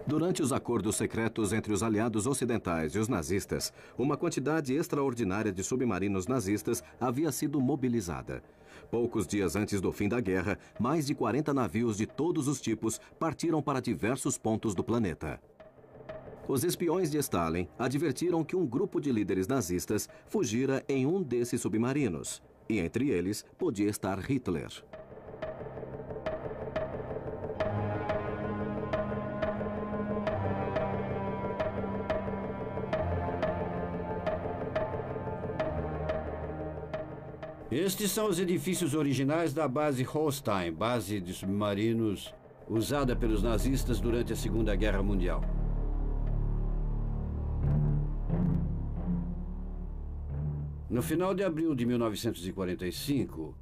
Durante os acordos secretos entre os aliados ocidentais e os nazistas, uma quantidade extraordinária de submarinos nazistas havia sido mobilizada. Poucos dias antes do fim da guerra, mais de 40 navios de todos os tipos partiram para diversos pontos do planeta. Os espiões de Stalin advertiram que um grupo de líderes nazistas fugira em um desses submarinos, e entre eles podia estar Hitler. Estes são os edifícios originais da base Holstein, base de submarinos usada pelos nazistas durante a Segunda Guerra Mundial. No final de abril de 1945,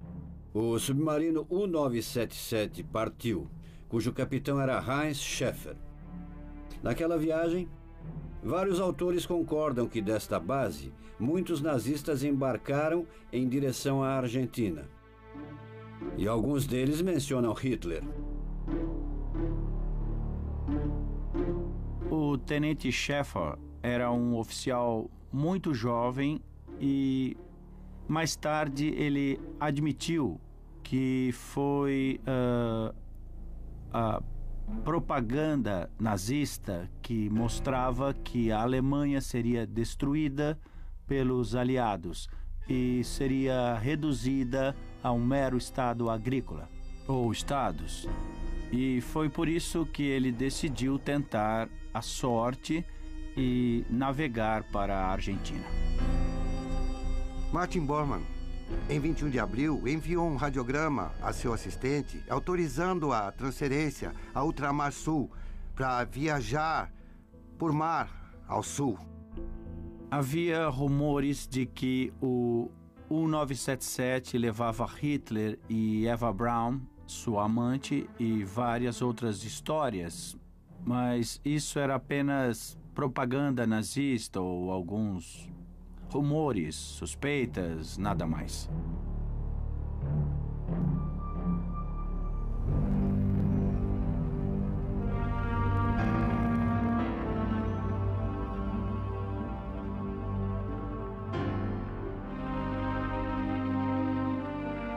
o submarino U-977 partiu, cujo capitão era Heinz Schäfer. Naquela viagem, vários autores concordam que desta base, muitos nazistas embarcaram em direção à Argentina. E alguns deles mencionam Hitler. O tenente Schäfer era um oficial muito jovem e, mais tarde, ele admitiu que foi a propaganda nazista que mostrava que a Alemanha seria destruída pelos aliados e seria reduzida a um mero estado agrícola, ou estados. E foi por isso que ele decidiu tentar a sorte e navegar para a Argentina. Martin Bormann, em 21 de abril, enviou um radiograma a seu assistente autorizando a transferência a ultramar sul para viajar por mar ao sul. Havia rumores de que o U-977 levava Hitler e Eva Braun, sua amante, e várias outras histórias, mas isso era apenas propaganda nazista ou alguns rumores, suspeitas, nada mais.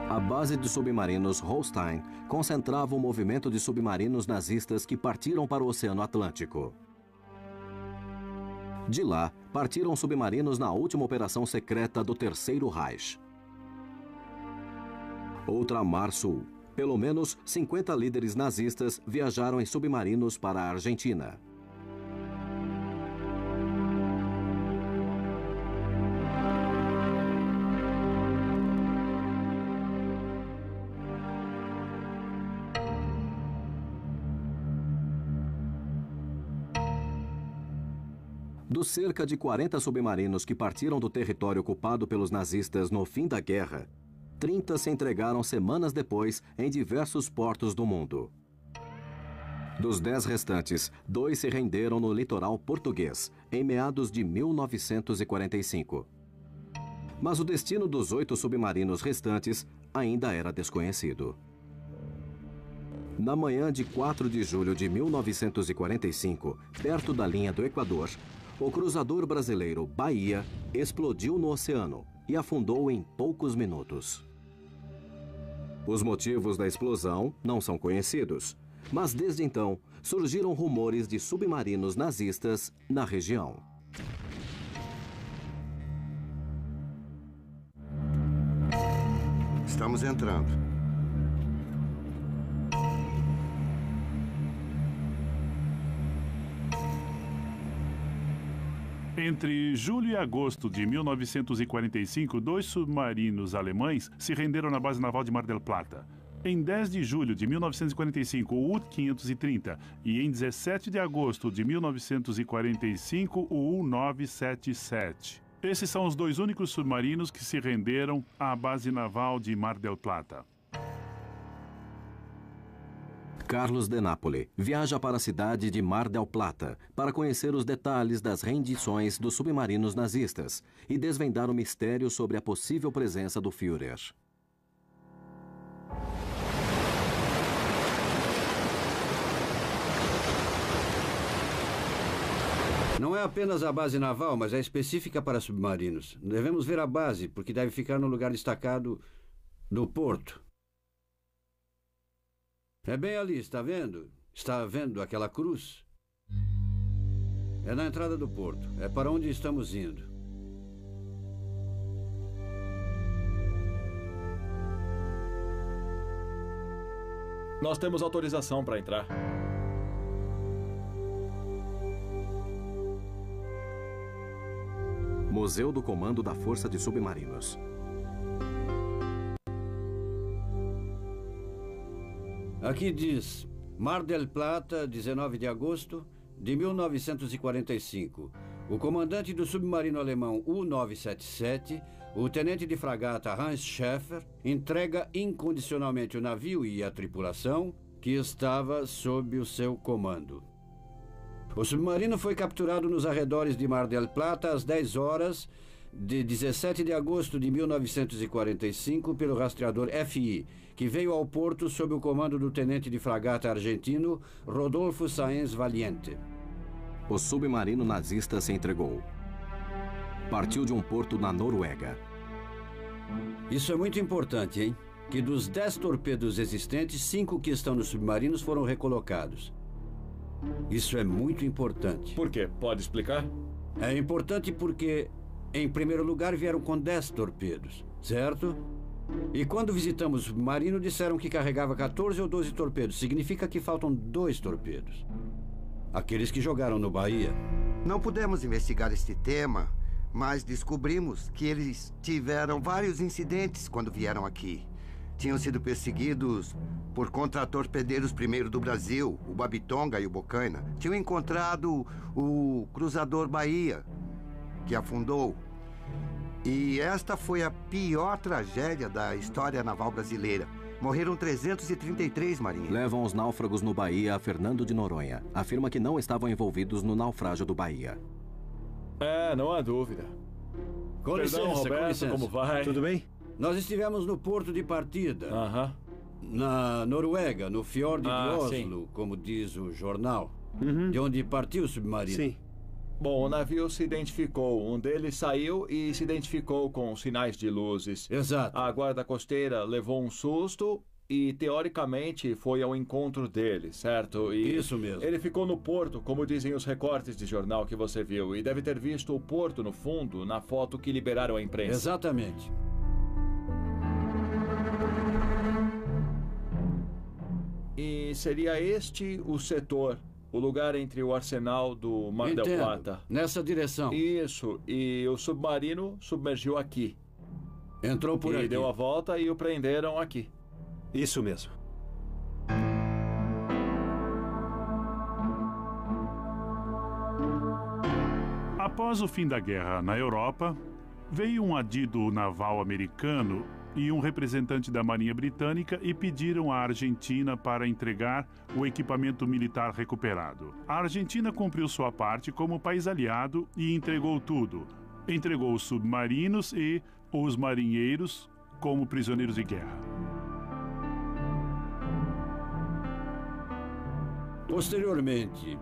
A base de submarinos Holstein concentrava o movimento de submarinos nazistas que partiram para o Oceano Atlântico. De lá, partiram submarinos na última operação secreta do Terceiro Reich. Ultramar Sul. Pelo menos 50 líderes nazistas viajaram em submarinos para a Argentina. Dos cerca de 40 submarinos que partiram do território ocupado pelos nazistas no fim da guerra, 30 se entregaram semanas depois em diversos portos do mundo. Dos 10 restantes, 2 se renderam no litoral português, em meados de 1945. Mas o destino dos 8 submarinos restantes ainda era desconhecido. Na manhã de 4 de julho de 1945, perto da linha do Equador, o cruzador brasileiro Bahia explodiu no oceano e afundou em poucos minutos. Os motivos da explosão não são conhecidos, mas desde então surgiram rumores de submarinos nazistas na região. Estamos entrando. Entre julho e agosto de 1945, 2 submarinos alemães se renderam na base naval de Mar del Plata. Em 10 de julho de 1945, o U-530 e em 17 de agosto de 1945, o U-977. Esses são os 2 únicos submarinos que se renderam à base naval de Mar del Plata. Carlos de Nápoles viaja para a cidade de Mar del Plata para conhecer os detalhes das rendições dos submarinos nazistas e desvendar o mistério sobre a possível presença do Führer. Não é apenas a base naval, mas é específica para submarinos. Devemos ver a base, porque deve ficar no lugar destacado do porto. É bem ali, está vendo? Está vendo aquela cruz? É na entrada do porto. É para onde estamos indo. Nós temos autorização para entrar. Museu do Comando da Força de Submarinos. Aqui diz, Mar del Plata, 19 de agosto de 1945. O comandante do submarino alemão U-977, o tenente de fragata Hans Schäfer, entrega incondicionalmente o navio e a tripulação que estava sob o seu comando. O submarino foi capturado nos arredores de Mar del Plata às 10 horas de 17 de agosto de 1945 pelo rastreador FI, que veio ao porto sob o comando do tenente de fragata argentino Rodolfo Sáenz Valiente. O submarino nazista se entregou. Partiu de um porto na Noruega. Isso é muito importante, hein? Que dos 10 torpedos existentes, 5 que estão nos submarinos foram recolocados. Isso é muito importante. Por quê? Pode explicar? É importante porque, em primeiro lugar, vieram com 10 torpedos, certo? E quando visitamos o submarino, disseram que carregava 14 ou 12 torpedos. Significa que faltam 2 torpedos. Aqueles que jogaram no Bahia. Não pudemos investigar este tema, mas descobrimos que eles tiveram vários incidentes quando vieram aqui. Tinham sido perseguidos por contratorpedeiros primeiro do Brasil, o Babitonga e o Bocaina. Tinham encontrado o cruzador Bahia, que afundou. E esta foi a pior tragédia da história naval brasileira. Morreram 333 marinheiros. Levam os náufragos no Bahia a Fernando de Noronha. Afirma que não estavam envolvidos no naufrágio do Bahia. Não há dúvida. Com Perdão, licença, Roberto, com licença. como vai? Tudo bem? Nós estivemos no porto de partida, na Noruega, no fiord de Oslo, sim. como diz o jornal, de onde partiu o submarino. Sim. Bom, o navio se identificou. Um deles saiu e se identificou com sinais de luzes. Exato. A guarda costeira levou um susto e, teoricamente, foi ao encontro dele, certo? E isso mesmo. Ele ficou no porto, como dizem os recortes de jornal que você viu, e deve ter visto o porto no fundo na foto que liberaram à imprensa. Exatamente. E seria este o setor, o lugar entre o arsenal do Mar del Plata. Nessa direção. Isso, e o submarino submergiu aqui. Entrou por aqui. E deu a volta e o prenderam aqui. Isso mesmo. Após o fim da guerra na Europa, veio um adido naval americano e um representante da Marinha Britânica e pediram à Argentina para entregar o equipamento militar recuperado. A Argentina cumpriu sua parte como país aliado e entregou tudo. Entregou os submarinos e os marinheiros como prisioneiros de guerra. Posteriormente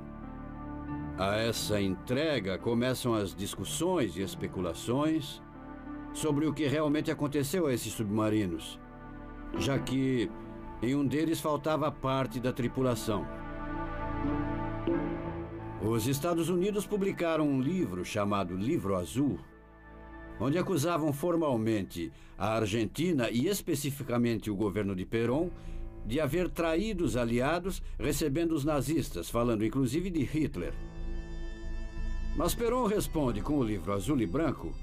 a essa entrega, começam as discussões e especulações sobre o que realmente aconteceu a esses submarinos, já que em um deles faltava parte da tripulação. Os Estados Unidos publicaram um livro chamado Livro Azul, onde acusavam formalmente a Argentina e especificamente o governo de Perón de haver traído os aliados, recebendo os nazistas, falando inclusive de Hitler. Mas Perón responde com o livro azul e branco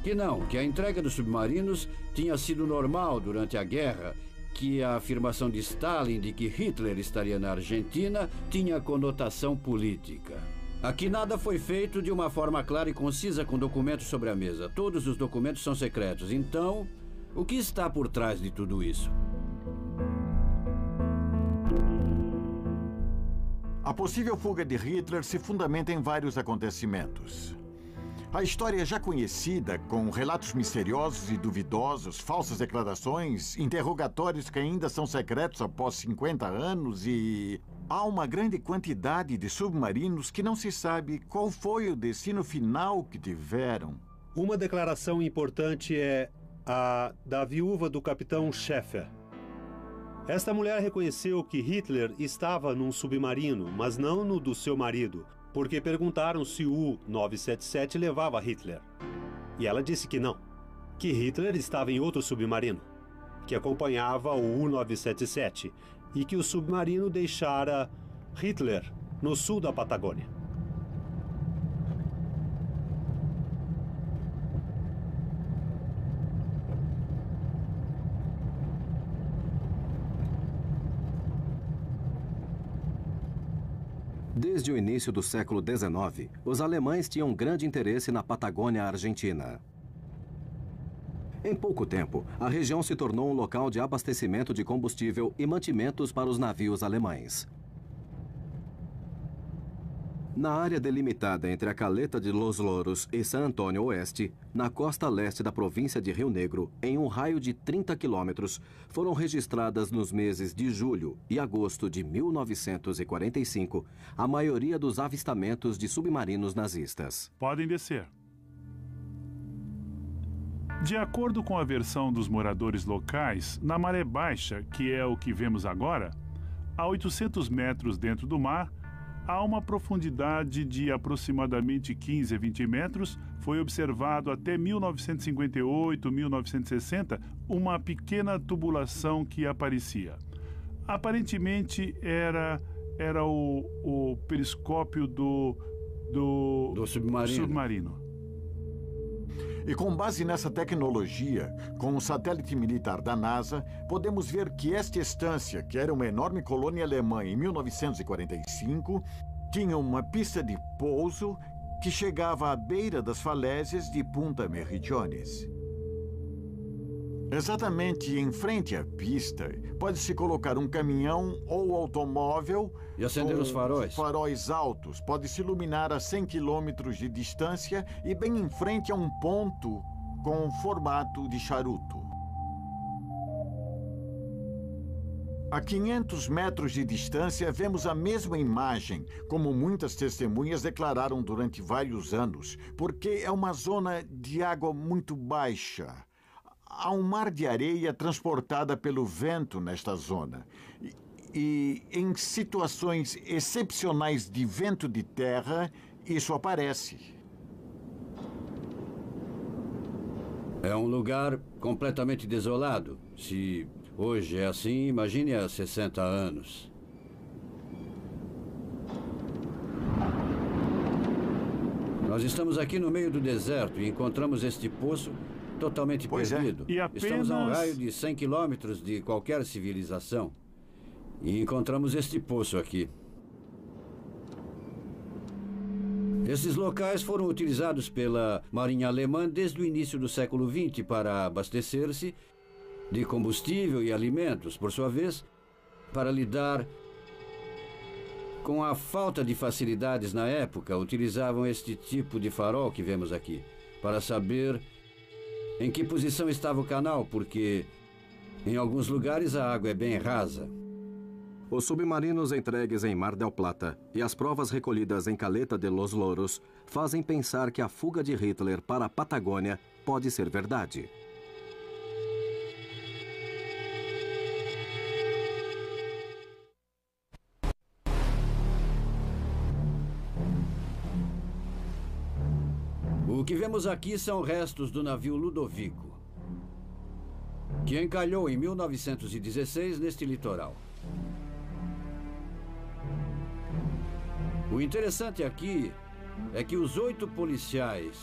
que não, que a entrega dos submarinos tinha sido normal durante a guerra, que a afirmação de Stalin de que Hitler estaria na Argentina tinha conotação política. Aqui nada foi feito de uma forma clara e concisa com documentos sobre a mesa. Todos os documentos são secretos. Então, o que está por trás de tudo isso? A possível fuga de Hitler se fundamenta em vários acontecimentos. A história é já conhecida, com relatos misteriosos e duvidosos, falsas declarações, interrogatórios que ainda são secretos após 50 anos e... há uma grande quantidade de submarinos que não se sabe qual foi o destino final que tiveram. Uma declaração importante é a da viúva do capitão Schäfer. Esta mulher reconheceu que Hitler estava num submarino, mas não no do seu marido, porque perguntaram se o 977 levava Hitler. E ela disse que não, que Hitler estava em outro submarino, que acompanhava o U-977, e que o submarino deixara Hitler no sul da Patagônia. Desde o início do século XIX, os alemães tinham grande interesse na Patagônia Argentina. Em pouco tempo, a região se tornou um local de abastecimento de combustível e mantimentos para os navios alemães. Na área delimitada entre a Caleta de Los Loros e San Antônio Oeste, na costa leste da província de Rio Negro, em um raio de 30 quilômetros, foram registradas nos meses de julho e agosto de 1945 a maioria dos avistamentos de submarinos nazistas. Podem descer. De acordo com a versão dos moradores locais, na maré baixa, que é o que vemos agora, a 800 metros dentro do mar, a uma profundidade de aproximadamente 15 a 20 metros, foi observado até 1958, 1960, uma pequena tubulação que aparecia. Aparentemente era o periscópio do submarino. E com base nessa tecnologia, com o satélite militar da NASA, podemos ver que esta estância, que era uma enorme colônia alemã em 1945, tinha uma pista de pouso que chegava à beira das falésias de Punta Meridianes. Exatamente em frente à pista, pode-se colocar um caminhão ou automóvel... E acender os faróis. Faróis altos. Pode-se iluminar a 100 quilômetros de distância e bem em frente a um ponto com formato de charuto. A 500 metros de distância, vemos a mesma imagem, como muitas testemunhas declararam durante vários anos, porque é uma zona de água muito baixa. Há um mar de areia transportada pelo vento nesta zona. E em situações excepcionais de vento de terra, isso aparece. É um lugar completamente desolado. Se hoje é assim, imagine há 60 anos. Nós estamos aqui no meio do deserto e encontramos este poço totalmente perdido. E apenas... Estamos a um raio de 100 quilômetros de qualquer civilização. E encontramos este poço aqui. Esses locais foram utilizados pela Marinha Alemã desde o início do século XX para abastecer-se de combustível e alimentos. Por sua vez, para lidar com a falta de facilidades na época, utilizavam este tipo de farol que vemos aqui, para saber em que posição estava o canal, porque em alguns lugares a água é bem rasa. Os submarinos entregues em Mar del Plata e as provas recolhidas em Caleta de los Loros fazem pensar que a fuga de Hitler para a Patagônia pode ser verdade. O que vemos aqui são restos do navio Ludovico, que encalhou em 1916 neste litoral. O interessante aqui é que os 8 policiais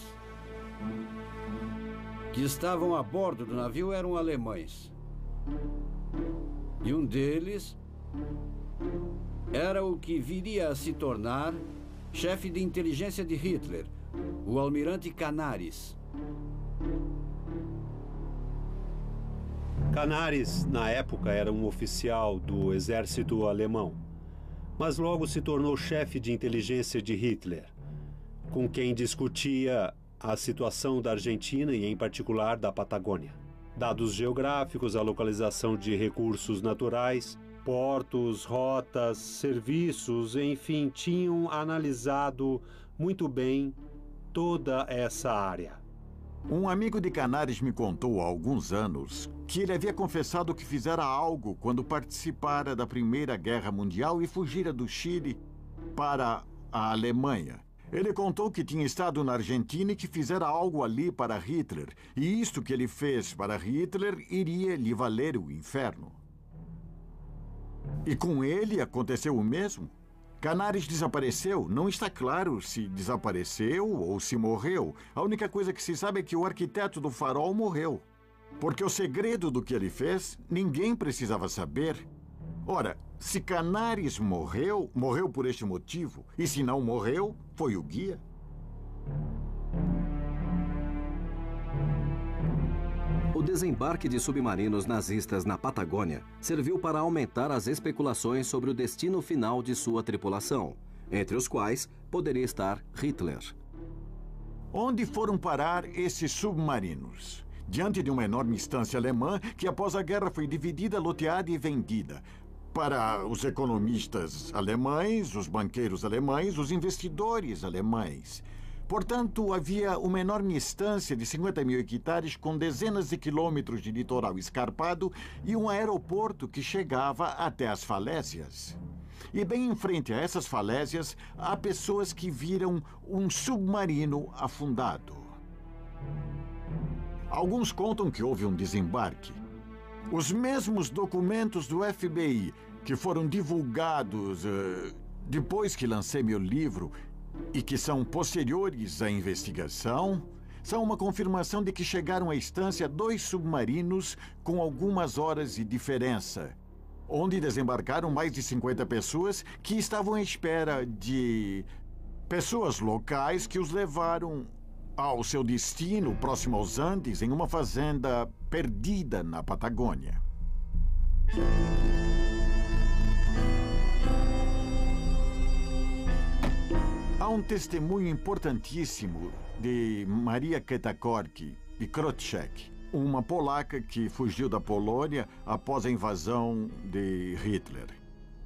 que estavam a bordo do navio eram alemães. E um deles era o que viria a se tornar chefe de inteligência de Hitler, o almirante Canaris. Canaris, na época, era um oficial do exército alemão, mas logo se tornou chefe de inteligência de Hitler, com quem discutia a situação da Argentina e, em particular, da Patagônia. Dados geográficos, a localização de recursos naturais, portos, rotas, serviços, enfim, tinham analisado muito bem toda essa área. Um amigo de Canaris me contou há alguns anos que ele havia confessado que fizera algo quando participara da Primeira Guerra Mundial e fugira do Chile para a Alemanha. Ele contou que tinha estado na Argentina e que fizera algo ali para Hitler. E isto que ele fez para Hitler iria lhe valer o inferno. E com ele aconteceu o mesmo? Canaris desapareceu. Não está claro se desapareceu ou se morreu. A única coisa que se sabe é que o arquiteto do farol morreu. Porque o segredo do que ele fez, ninguém precisava saber. Ora, se Canaris morreu, morreu por este motivo. E se não morreu, foi o guia. O desembarque de submarinos nazistas na Patagônia serviu para aumentar as especulações sobre o destino final de sua tripulação, entre os quais poderia estar Hitler. Onde foram parar esses submarinos? Diante de uma enorme estância alemã que após a guerra foi dividida, loteada e vendida. Para os economistas alemães, os banqueiros alemães, os investidores alemães. Portanto, havia uma enorme estância de 50 mil hectares com dezenas de quilômetros de litoral escarpado e um aeroporto que chegava até as falésias. E bem em frente a essas falésias, há pessoas que viram um submarino afundado. Alguns contam que houve um desembarque. Os mesmos documentos do FBI que foram divulgados depois que lancei meu livro e que são posteriores à investigação, são uma confirmação de que chegaram à estância 2 submarinos com algumas horas de diferença, onde desembarcaram mais de 50 pessoas que estavam à espera de Pessoas locais que os levaram ao seu destino, próximo aos Andes, em uma fazenda perdida na Patagônia. Há um testemunho importantíssimo de Maria Ketakorki de Krotchek, uma polaca que fugiu da Polônia após a invasão de Hitler.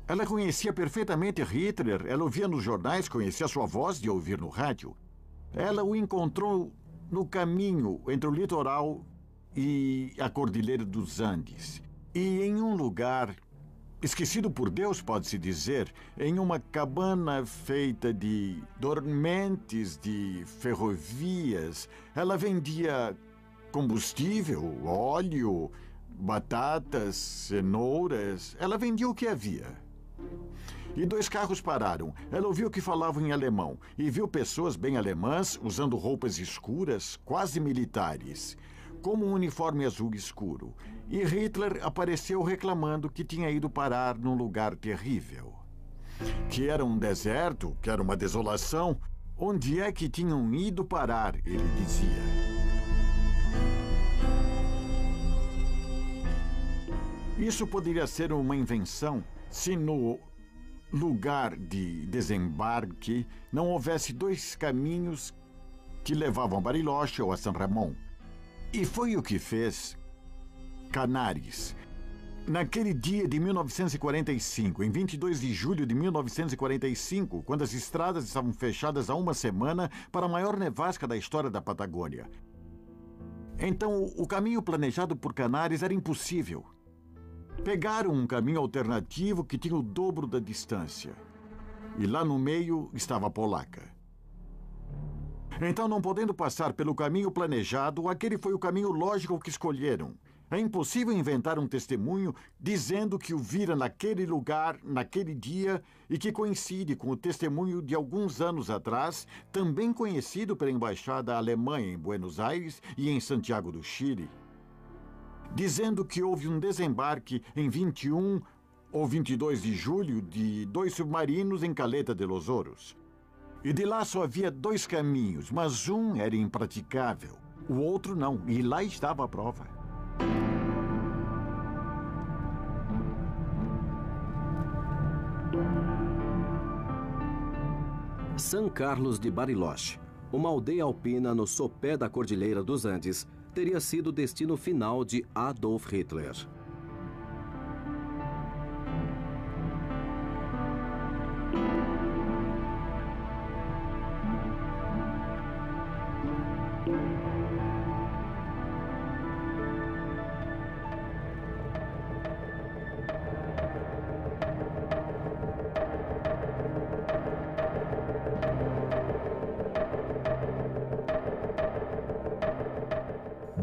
Ela conhecia perfeitamente Hitler, ela ouvia nos jornais, conhecia sua voz de ouvir no rádio. Ela o encontrou no caminho entre o litoral e a Cordilheira dos Andes. E em um lugar esquecido por Deus, pode-se dizer, em uma cabana feita de dormentes de ferrovias, ela vendia combustível, óleo, batatas, cenouras. Ela vendia o que havia. E 2 carros pararam. Ela ouviu que falavam em alemão e viu pessoas bem alemãs usando roupas escuras, quase militares, como um uniforme azul escuro. E Hitler apareceu reclamando que tinha ido parar num lugar terrível. Que era um deserto, que era uma desolação. Onde é que tinham ido parar, ele dizia. Isso poderia ser uma invenção se no lugar de desembarque não houvesse 2 caminhos que levavam a Bariloche ou a San Ramon. E foi o que fez Canáriz. Naquele dia de 1945, em 22 de julho de 1945, quando as estradas estavam fechadas há uma semana para a maior nevasca da história da Patagônia. Então, o caminho planejado por Canáriz era impossível. Pegaram um caminho alternativo que tinha o dobro da distância. E lá no meio estava a polaca. Então, não podendo passar pelo caminho planejado, aquele foi o caminho lógico que escolheram. É impossível inventar um testemunho dizendo que o vira naquele lugar, naquele dia, e que coincide com o testemunho de alguns anos atrás, também conhecido pela Embaixada Alemã em Buenos Aires e em Santiago do Chile, dizendo que houve um desembarque em 21 ou 22 de julho de 2 submarinos em Caleta de los Oros. E de lá só havia 2 caminhos, mas um era impraticável, o outro não, e lá estava a prova. San Carlos de Bariloche, uma aldeia alpina no sopé da Cordilheira dos Andes, teria sido o destino final de Adolf Hitler.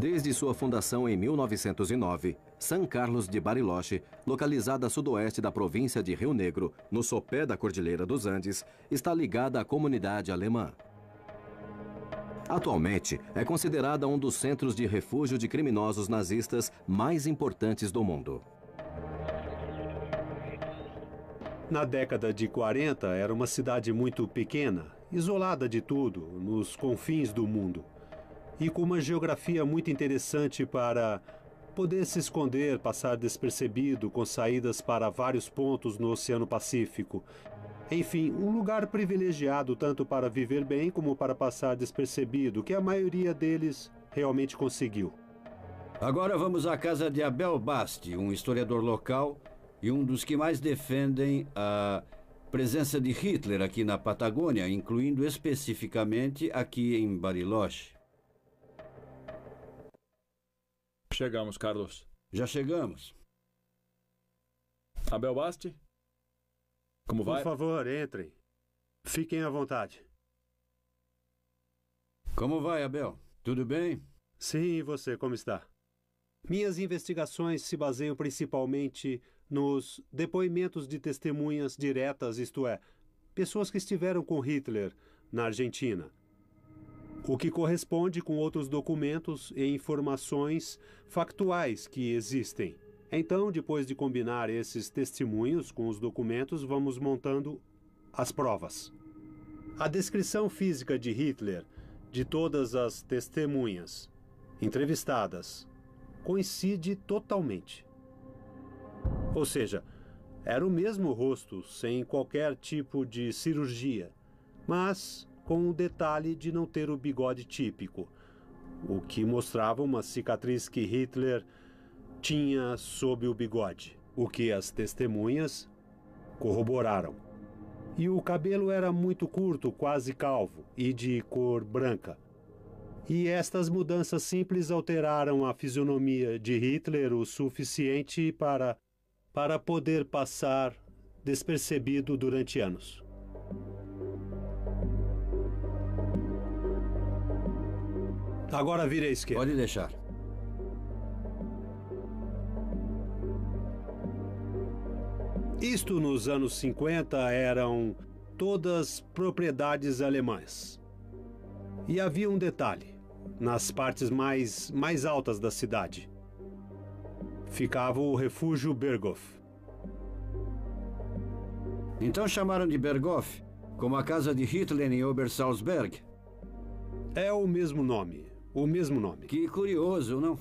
Desde sua fundação em 1909, San Carlos de Bariloche, localizada a sudoeste da província de Rio Negro, no sopé da Cordilheira dos Andes, está ligada à comunidade alemã. Atualmente, é considerada um dos centros de refúgio de criminosos nazistas mais importantes do mundo. Na década de 40, era uma cidade muito pequena, isolada de tudo, nos confins do mundo. E com uma geografia muito interessante para poder se esconder, passar despercebido, com saídas para vários pontos no Oceano Pacífico. Enfim, um lugar privilegiado tanto para viver bem como para passar despercebido, que a maioria deles realmente conseguiu. Agora vamos à casa de Abel Basti, um historiador local e um dos que mais defendem a presença de Hitler aqui na Patagônia, incluindo especificamente aqui em Bariloche. Chegamos, Carlos. Já chegamos. Abel Basti? Como vai? Por favor, entrem. Fiquem à vontade. Como vai, Abel? Tudo bem? Sim, e você, como está? Minhas investigações se baseiam principalmente nos depoimentos de testemunhas diretas, isto é, pessoas que estiveram com Hitler na Argentina. O que corresponde com outros documentos e informações factuais que existem. Então, depois de combinar esses testemunhos com os documentos, vamos montando as provas. A descrição física de Hitler, de todas as testemunhas entrevistadas, coincide totalmente. Ou seja, era o mesmo rosto, sem qualquer tipo de cirurgia, mas com o detalhe de não ter o bigode típico, o que mostrava uma cicatriz que Hitler tinha sob o bigode, o que as testemunhas corroboraram. E o cabelo era muito curto, quase calvo, e de cor branca. E estas mudanças simples alteraram a fisionomia de Hitler o suficiente para poder passar despercebido durante anos. Agora vire à esquerda. Pode deixar. Isto nos anos 50 eram todas propriedades alemãs. E havia um detalhe: nas partes mais altas da cidade ficava o refúgio Berghof. Então chamaram de Berghof, como a casa de Hitler em Obersalzberg? É o mesmo nome. Que curioso, não?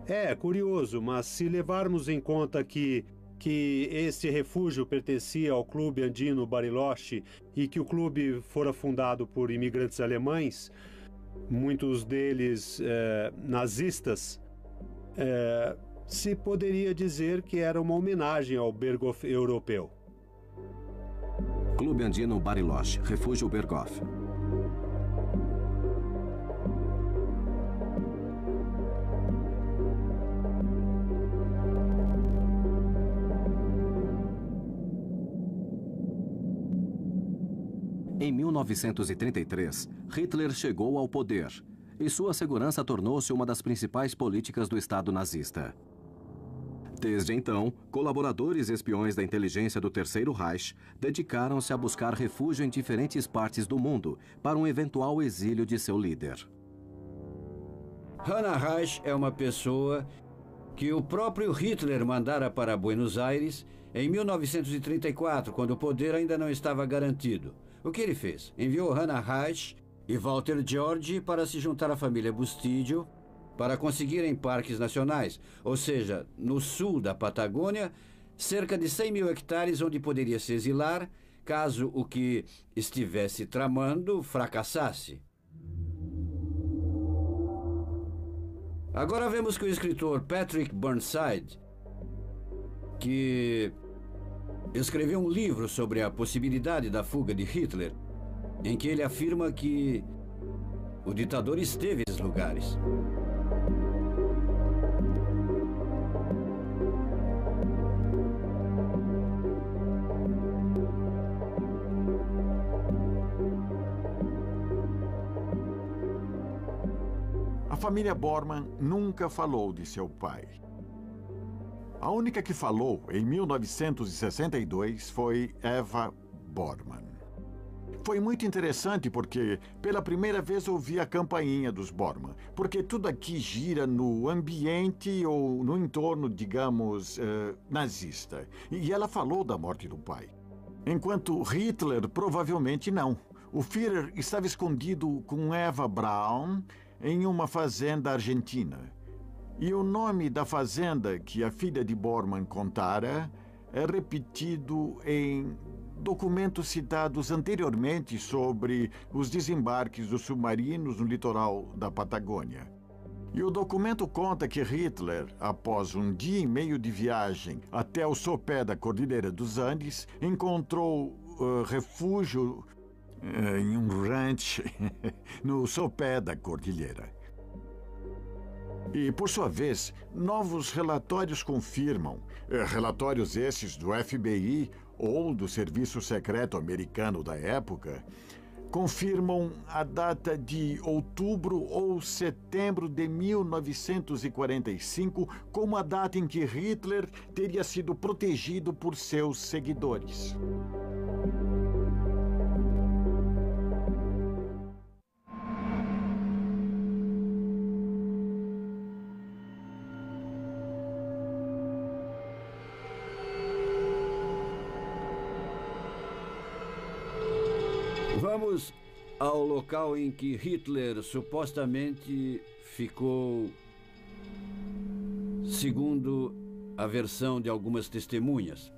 É curioso, mas se levarmos em conta que esse refúgio pertencia ao Clube Andino Bariloche e que o clube fora fundado por imigrantes alemães, muitos deles nazistas, se poderia dizer que era uma homenagem ao Berghof europeu. Clube Andino Bariloche, Refúgio Berghof. Em 1933, Hitler chegou ao poder e sua segurança tornou-se uma das principais políticas do Estado nazista. Desde então, colaboradores e espiões da inteligência do Terceiro Reich dedicaram-se a buscar refúgio em diferentes partes do mundo para um eventual exílio de seu líder. Hannah Reich é uma pessoa que o próprio Hitler mandara para Buenos Aires em 1934, quando o poder ainda não estava garantido. O que ele fez? Enviou Hannah Reich e Walter George para se juntar à família Bustillo para conseguirem parques nacionais, ou seja, no sul da Patagônia, cerca de 100 mil hectares onde poderia se exilar caso o que estivesse tramando fracassasse. Agora vemos que o escritor Patrick Burnside, que escreveu um livro sobre a possibilidade da fuga de Hitler, em que ele afirma que o ditador esteve nesses lugares. A família Bormann nunca falou de seu pai. A única que falou em 1962 foi Eva Bormann. Foi muito interessante porque, pela primeira vez, ouvi a campainha dos Bormann, porque tudo aqui gira no ambiente ou no entorno, digamos, nazista. E ela falou da morte do pai. Enquanto Hitler, provavelmente não. O Führer estava escondido com Eva Braun em uma fazenda argentina. E o nome da fazenda que a filha de Bormann contara é repetido em documentos citados anteriormente sobre os desembarques dos submarinos no litoral da Patagônia. E o documento conta que Hitler, após um dia e meio de viagem até o sopé da Cordilheira dos Andes, encontrou refúgio em um rancho no sopé da cordilheira. E, por sua vez, novos relatórios confirmam, relatórios esses do FBI ou do Serviço Secreto Americano da época, confirmam a data de outubro ou setembro de 1945 como a data em que Hitler teria sido protegido por seus seguidores. Vamos ao local em que Hitler supostamente ficou, segundo a versão de algumas testemunhas.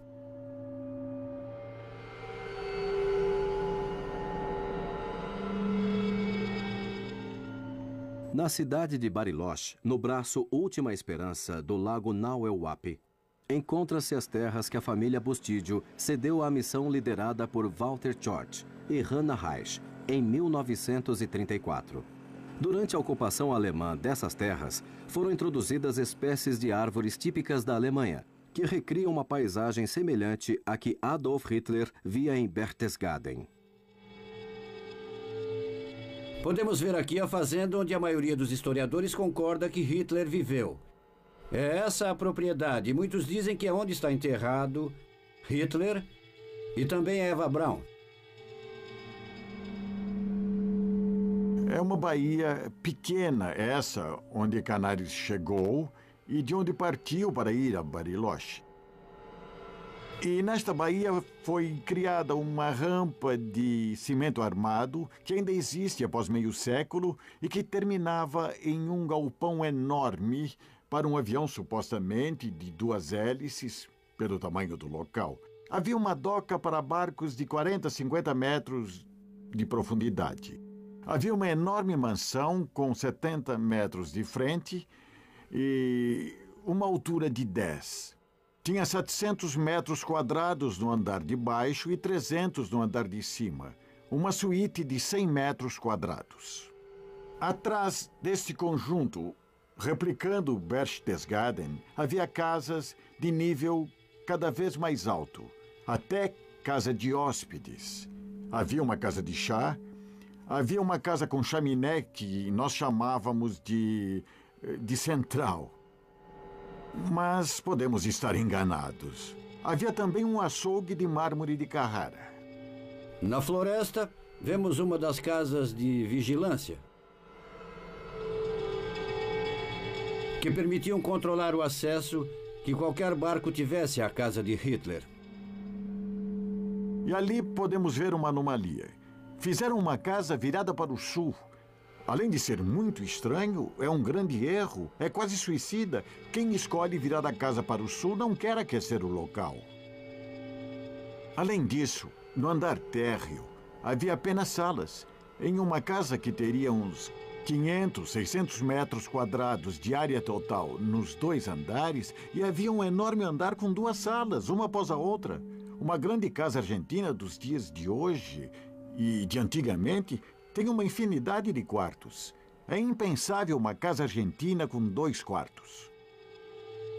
Na cidade de Bariloche, no braço Última Esperança do lago Naueuape, encontra-se as terras que a família Bustídio cedeu à missão liderada por Walter George e Hannah Reich em 1934. Durante a ocupação alemã dessas terras, foram introduzidas espécies de árvores típicas da Alemanha, que recriam uma paisagem semelhante à que Adolf Hitler via em Berchtesgaden. Podemos ver aqui a fazenda onde a maioria dos historiadores concorda que Hitler viveu. É essa a propriedade. Muitos dizem que é onde está enterrado Hitler e também Eva Braun. É uma baía pequena essa, onde Canaris chegou e de onde partiu para ir a Bariloche. E nesta baía foi criada uma rampa de cimento armado que ainda existe após meio século e que terminava em um galpão enorme para um avião supostamente de 2 hélices, pelo tamanho do local. Havia uma doca para barcos de 40 a 50 metros de profundidade. Havia uma enorme mansão com 70 metros de frente e uma altura de 10. Tinha 700 metros quadrados no andar de baixo e 300 no andar de cima. Uma suíte de 100 metros quadrados. Atrás deste conjunto, replicando Berchtesgaden, havia casas de nível cada vez mais alto, até casa de hóspedes. Havia uma casa de chá, havia uma casa com chaminé que nós chamávamos de central. Mas podemos estar enganados. Havia também um açougue de mármore de Carrara. Na floresta, vemos uma das casas de vigilância, que permitiam controlar o acesso que qualquer barco tivesse à casa de Hitler. E ali podemos ver uma anomalia. Fizeram uma casa virada para o sul. Além de ser muito estranho, é um grande erro, é quase suicida. Quem escolhe virar a casa para o sul não quer aquecer o local. Além disso, no andar térreo, havia apenas salas. Em uma casa que teria uns 500, 600 metros quadrados de área total nos 2 andares, e havia um enorme andar com 2 salas, uma após a outra. Uma grande casa argentina dos dias de hoje e de antigamente tem uma infinidade de quartos. É impensável uma casa argentina com 2 quartos.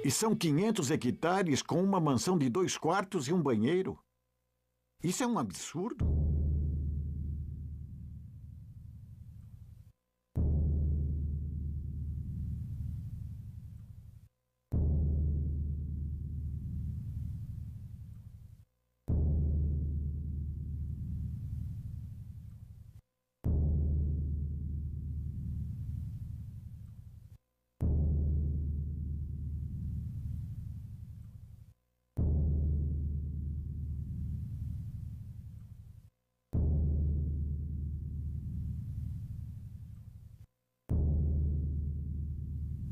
E são 500 hectares com uma mansão de 2 quartos e um banheiro. Isso é um absurdo.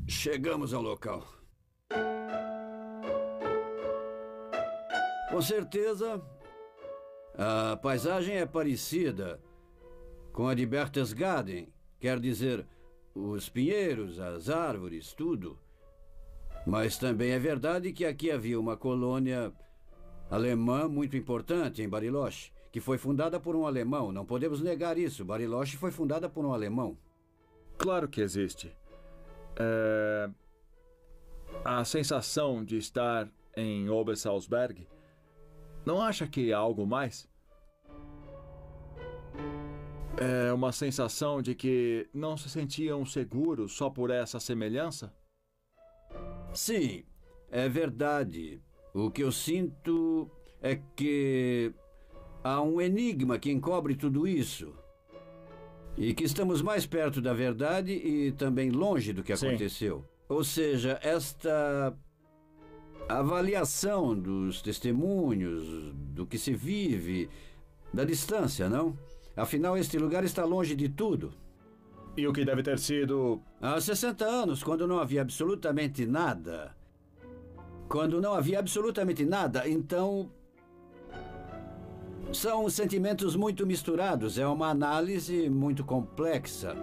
Chegamos ao local. Com certeza, a paisagem é parecida com a de Berchtesgaden, quer dizer, os pinheiros, as árvores, tudo. Mas também é verdade que aqui havia uma colônia alemã muito importante em Bariloche, que foi fundada por um alemão. Não podemos negar isso. Bariloche foi fundada por um alemão. Claro que existe. A sensação de estar em Obersalzberg, não acha que há algo mais? É uma sensação de que não se sentiam seguros só por essa semelhança? Sim, é verdade. O que eu sinto é que há um enigma que encobre tudo isso. E que estamos mais perto da verdade e também longe do que aconteceu. Ou seja, esta avaliação dos testemunhos, do que se vive, da distância, não? Afinal, este lugar está longe de tudo. E o que deve ter sido... Há 60 anos, quando não havia absolutamente nada. Quando não havia absolutamente nada, então... São sentimentos muito misturados. É uma análise muito complexa.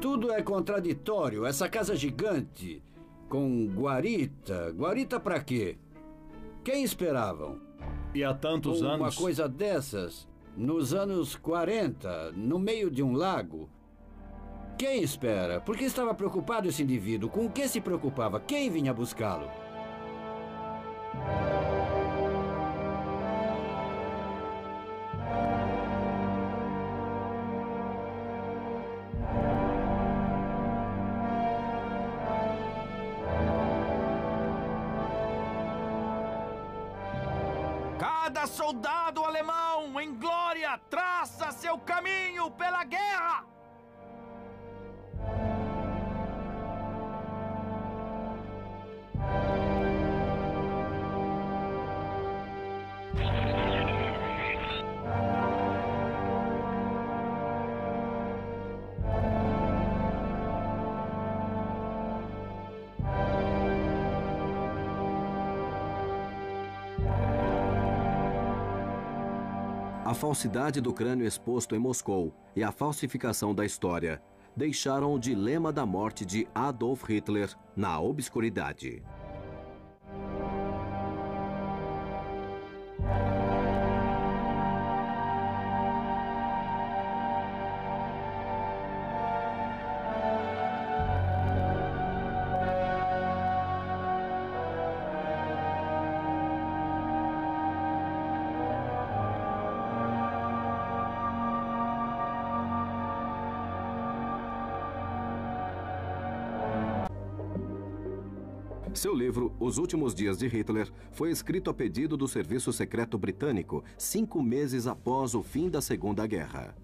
Tudo é contraditório. Essa casa gigante, com guarita. Guarita pra quê? Quem esperavam? E há tantos anos... Uma coisa dessas, nos anos 40, no meio de um lago. Quem espera? Por que estava preocupado esse indivíduo? Com o que se preocupava? Quem vinha buscá-lo? Cada soldado alemão em glória traça seu caminho pela guerra! A falsidade do crânio exposto em Moscou e a falsificação da história deixaram o dilema da morte de Adolf Hitler na obscuridade. Seu livro, Os Últimos Dias de Hitler, foi escrito a pedido do Serviço Secreto Britânico 5 meses após o fim da Segunda Guerra.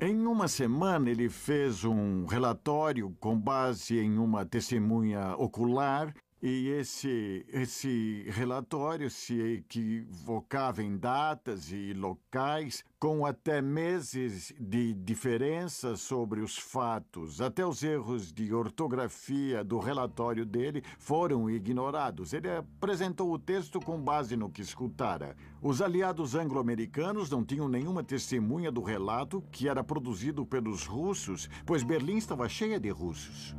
Em uma semana, ele fez um relatório com base em uma testemunha ocular e esse relatório se equivocava em datas e locais, com até meses de diferença sobre os fatos. Até os erros de ortografia do relatório dele foram ignorados. Ele apresentou o texto com base no que escutara. Os aliados anglo-americanos não tinham nenhuma testemunha do relato que era produzido pelos russos, pois Berlim estava cheia de russos.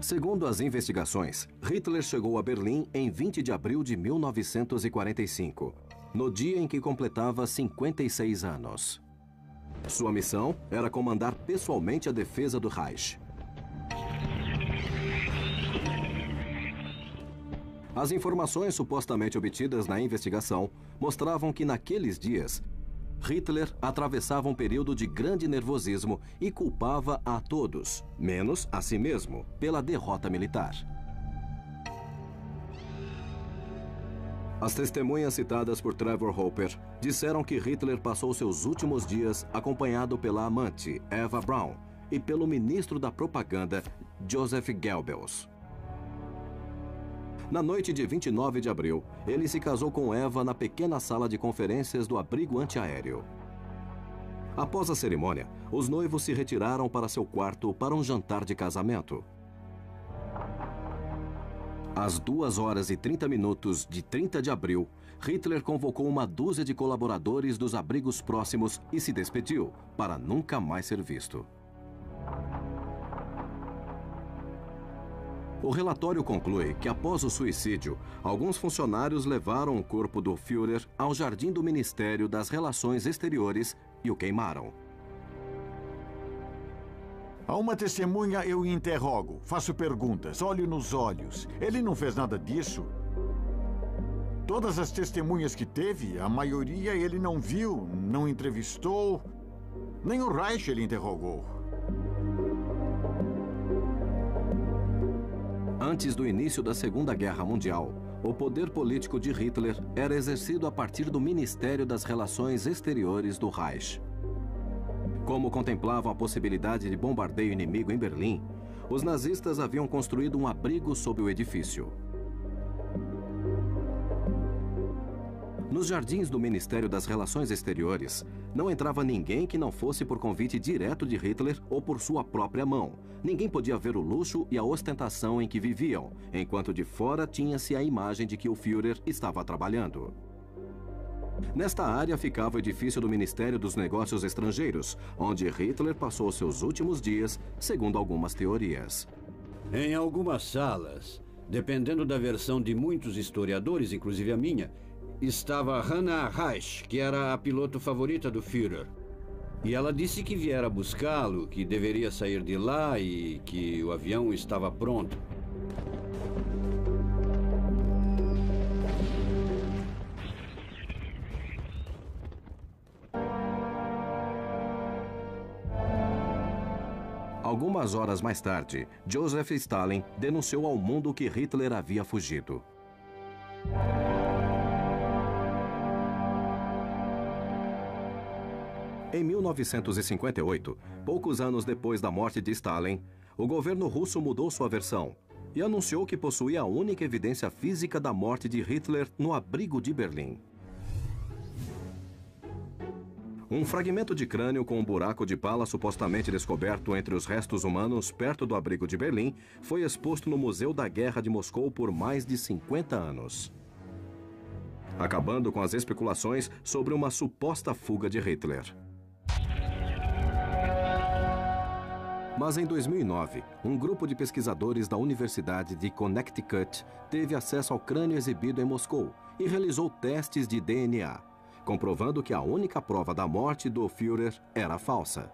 Segundo as investigações, Hitler chegou a Berlim em 20 de abril de 1945, no dia em que completava 56 anos. Sua missão era comandar pessoalmente a defesa do Reich. As informações supostamente obtidas na investigação mostravam que naqueles dias, Hitler atravessava um período de grande nervosismo e culpava a todos, menos a si mesmo, pela derrota militar. As testemunhas citadas por Trevor Hopper disseram que Hitler passou seus últimos dias acompanhado pela amante, Eva Braun, e pelo ministro da propaganda, Joseph Goebbels. Na noite de 29 de abril, ele se casou com Eva na pequena sala de conferências do abrigo antiaéreo. Após a cerimônia, os noivos se retiraram para seu quarto para um jantar de casamento. Às 2h30 de 30 de abril, Hitler convocou uma dúzia de colaboradores dos abrigos próximos e se despediu, para nunca mais ser visto. O relatório conclui que, após o suicídio, alguns funcionários levaram o corpo do Führer ao jardim do Ministério das Relações Exteriores e o queimaram. A uma testemunha eu interrogo, faço perguntas, olho nos olhos. Ele não fez nada disso. Todas as testemunhas que teve, a maioria ele não viu, não entrevistou, nem o Reich ele interrogou. Antes do início da Segunda Guerra Mundial, o poder político de Hitler era exercido a partir do Ministério das Relações Exteriores do Reich. Como contemplavam a possibilidade de bombardeio inimigo em Berlim, os nazistas haviam construído um abrigo sob o edifício. Nos jardins do Ministério das Relações Exteriores, não entrava ninguém que não fosse por convite direto de Hitler ou por sua própria mão. Ninguém podia ver o luxo e a ostentação em que viviam, enquanto de fora tinha-se a imagem de que o Führer estava trabalhando. Nesta área ficava o edifício do Ministério dos Negócios Estrangeiros, onde Hitler passou seus últimos dias, segundo algumas teorias. Em algumas salas, dependendo da versão de muitos historiadores, inclusive a minha, estava Hannah Reich, que era a piloto favorita do Führer. E ela disse que viera buscá-lo, que deveria sair de lá e que o avião estava pronto. Algumas horas mais tarde, Joseph Stalin denunciou ao mundo que Hitler havia fugido. Em 1958, poucos anos depois da morte de Stalin, o governo russo mudou sua versão e anunciou que possuía a única evidência física da morte de Hitler no abrigo de Berlim. Um fragmento de crânio com um buraco de bala supostamente descoberto entre os restos humanos perto do abrigo de Berlim foi exposto no Museu da Guerra de Moscou por mais de 50 anos, acabando com as especulações sobre uma suposta fuga de Hitler. Mas em 2009, um grupo de pesquisadores da Universidade de Connecticut teve acesso ao crânio exibido em Moscou e realizou testes de DNA, comprovando que a única prova da morte do Führer era falsa.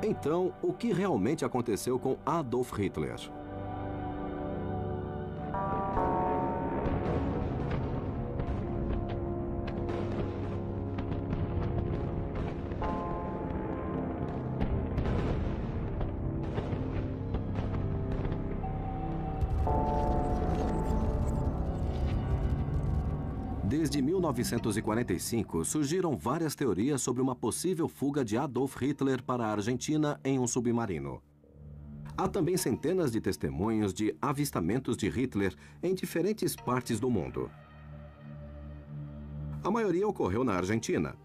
Então, o que realmente aconteceu com Adolf Hitler? Desde 1945, surgiram várias teorias sobre uma possível fuga de Adolf Hitler para a Argentina em um submarino. Há também centenas de testemunhos de avistamentos de Hitler em diferentes partes do mundo. A maioria ocorreu na Argentina,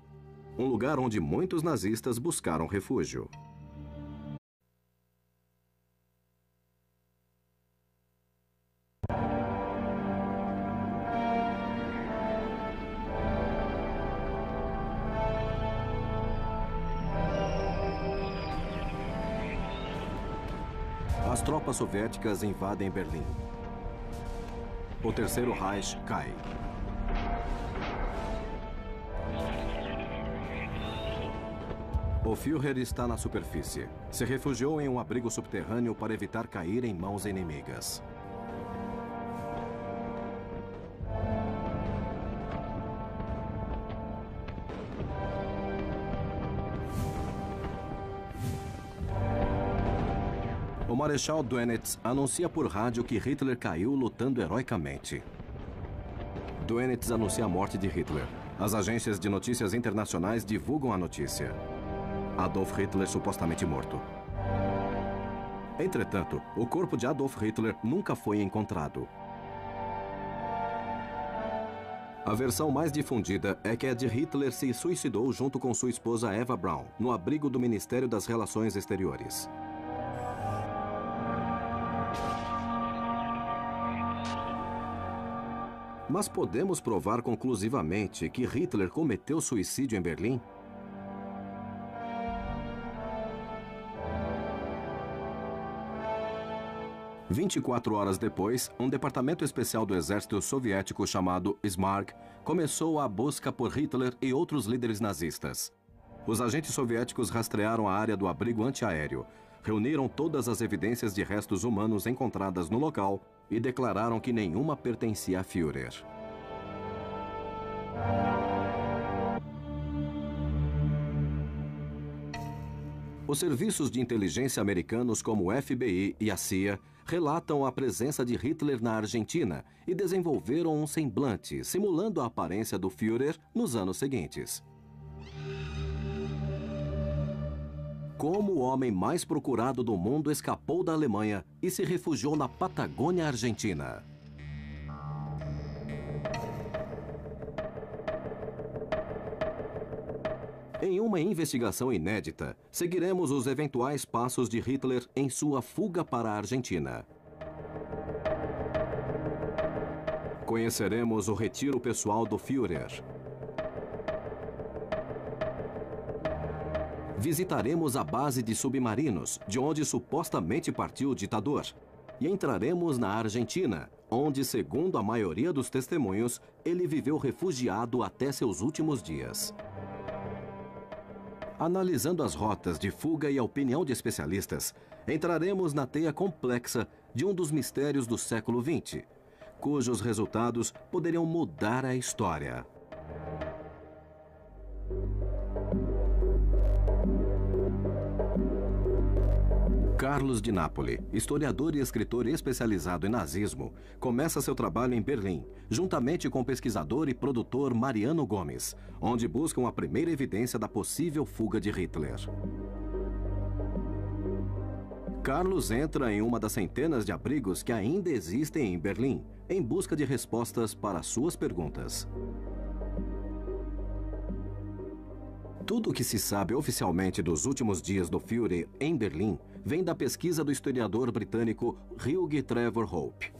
um lugar onde muitos nazistas buscaram refúgio. As tropas soviéticas invadem Berlim. O Terceiro Reich cai. O Führer está na superfície. Se refugiou em um abrigo subterrâneo para evitar cair em mãos inimigas. O Marechal Dönitz anuncia por rádio que Hitler caiu lutando heroicamente. Dönitz anuncia a morte de Hitler. As agências de notícias internacionais divulgam a notícia. Adolf Hitler supostamente morto. Entretanto, o corpo de Adolf Hitler nunca foi encontrado. A versão mais difundida é que a de Hitler se suicidou junto com sua esposa Eva Braun, no abrigo do Ministério das Relações Exteriores. Mas podemos provar conclusivamente que Hitler cometeu suicídio em Berlim? – 24 horas depois, um departamento especial do exército soviético chamado Ismark começou a busca por Hitler e outros líderes nazistas. Os agentes soviéticos rastrearam a área do abrigo antiaéreo, reuniram todas as evidências de restos humanos encontradas no local e declararam que nenhuma pertencia a Führer. Os serviços de inteligência americanos como o FBI e a CIA relatam a presença de Hitler na Argentina e desenvolveram um semblante, simulando a aparência do Führer nos anos seguintes. Como o homem mais procurado do mundo escapou da Alemanha e se refugiou na Patagônia Argentina. Em uma investigação inédita, seguiremos os eventuais passos de Hitler em sua fuga para a Argentina. Conheceremos o retiro pessoal do Führer. Visitaremos a base de submarinos, de onde supostamente partiu o ditador. E entraremos na Argentina, onde, segundo a maioria dos testemunhos, ele viveu refugiado até seus últimos dias. Analisando as rotas de fuga e a opinião de especialistas, entraremos na teia complexa de um dos mistérios do século XX, cujos resultados poderiam mudar a história. Carlos de Nápoles, historiador e escritor especializado em nazismo, começa seu trabalho em Berlim, juntamente com o pesquisador e produtor Mariano Gomes, onde buscam a primeira evidência da possível fuga de Hitler. Carlos entra em uma das centenas de abrigos que ainda existem em Berlim, em busca de respostas para suas perguntas. Tudo o que se sabe oficialmente dos últimos dias do Führer em Berlim vem da pesquisa do historiador britânico Hugh Trevor Hope.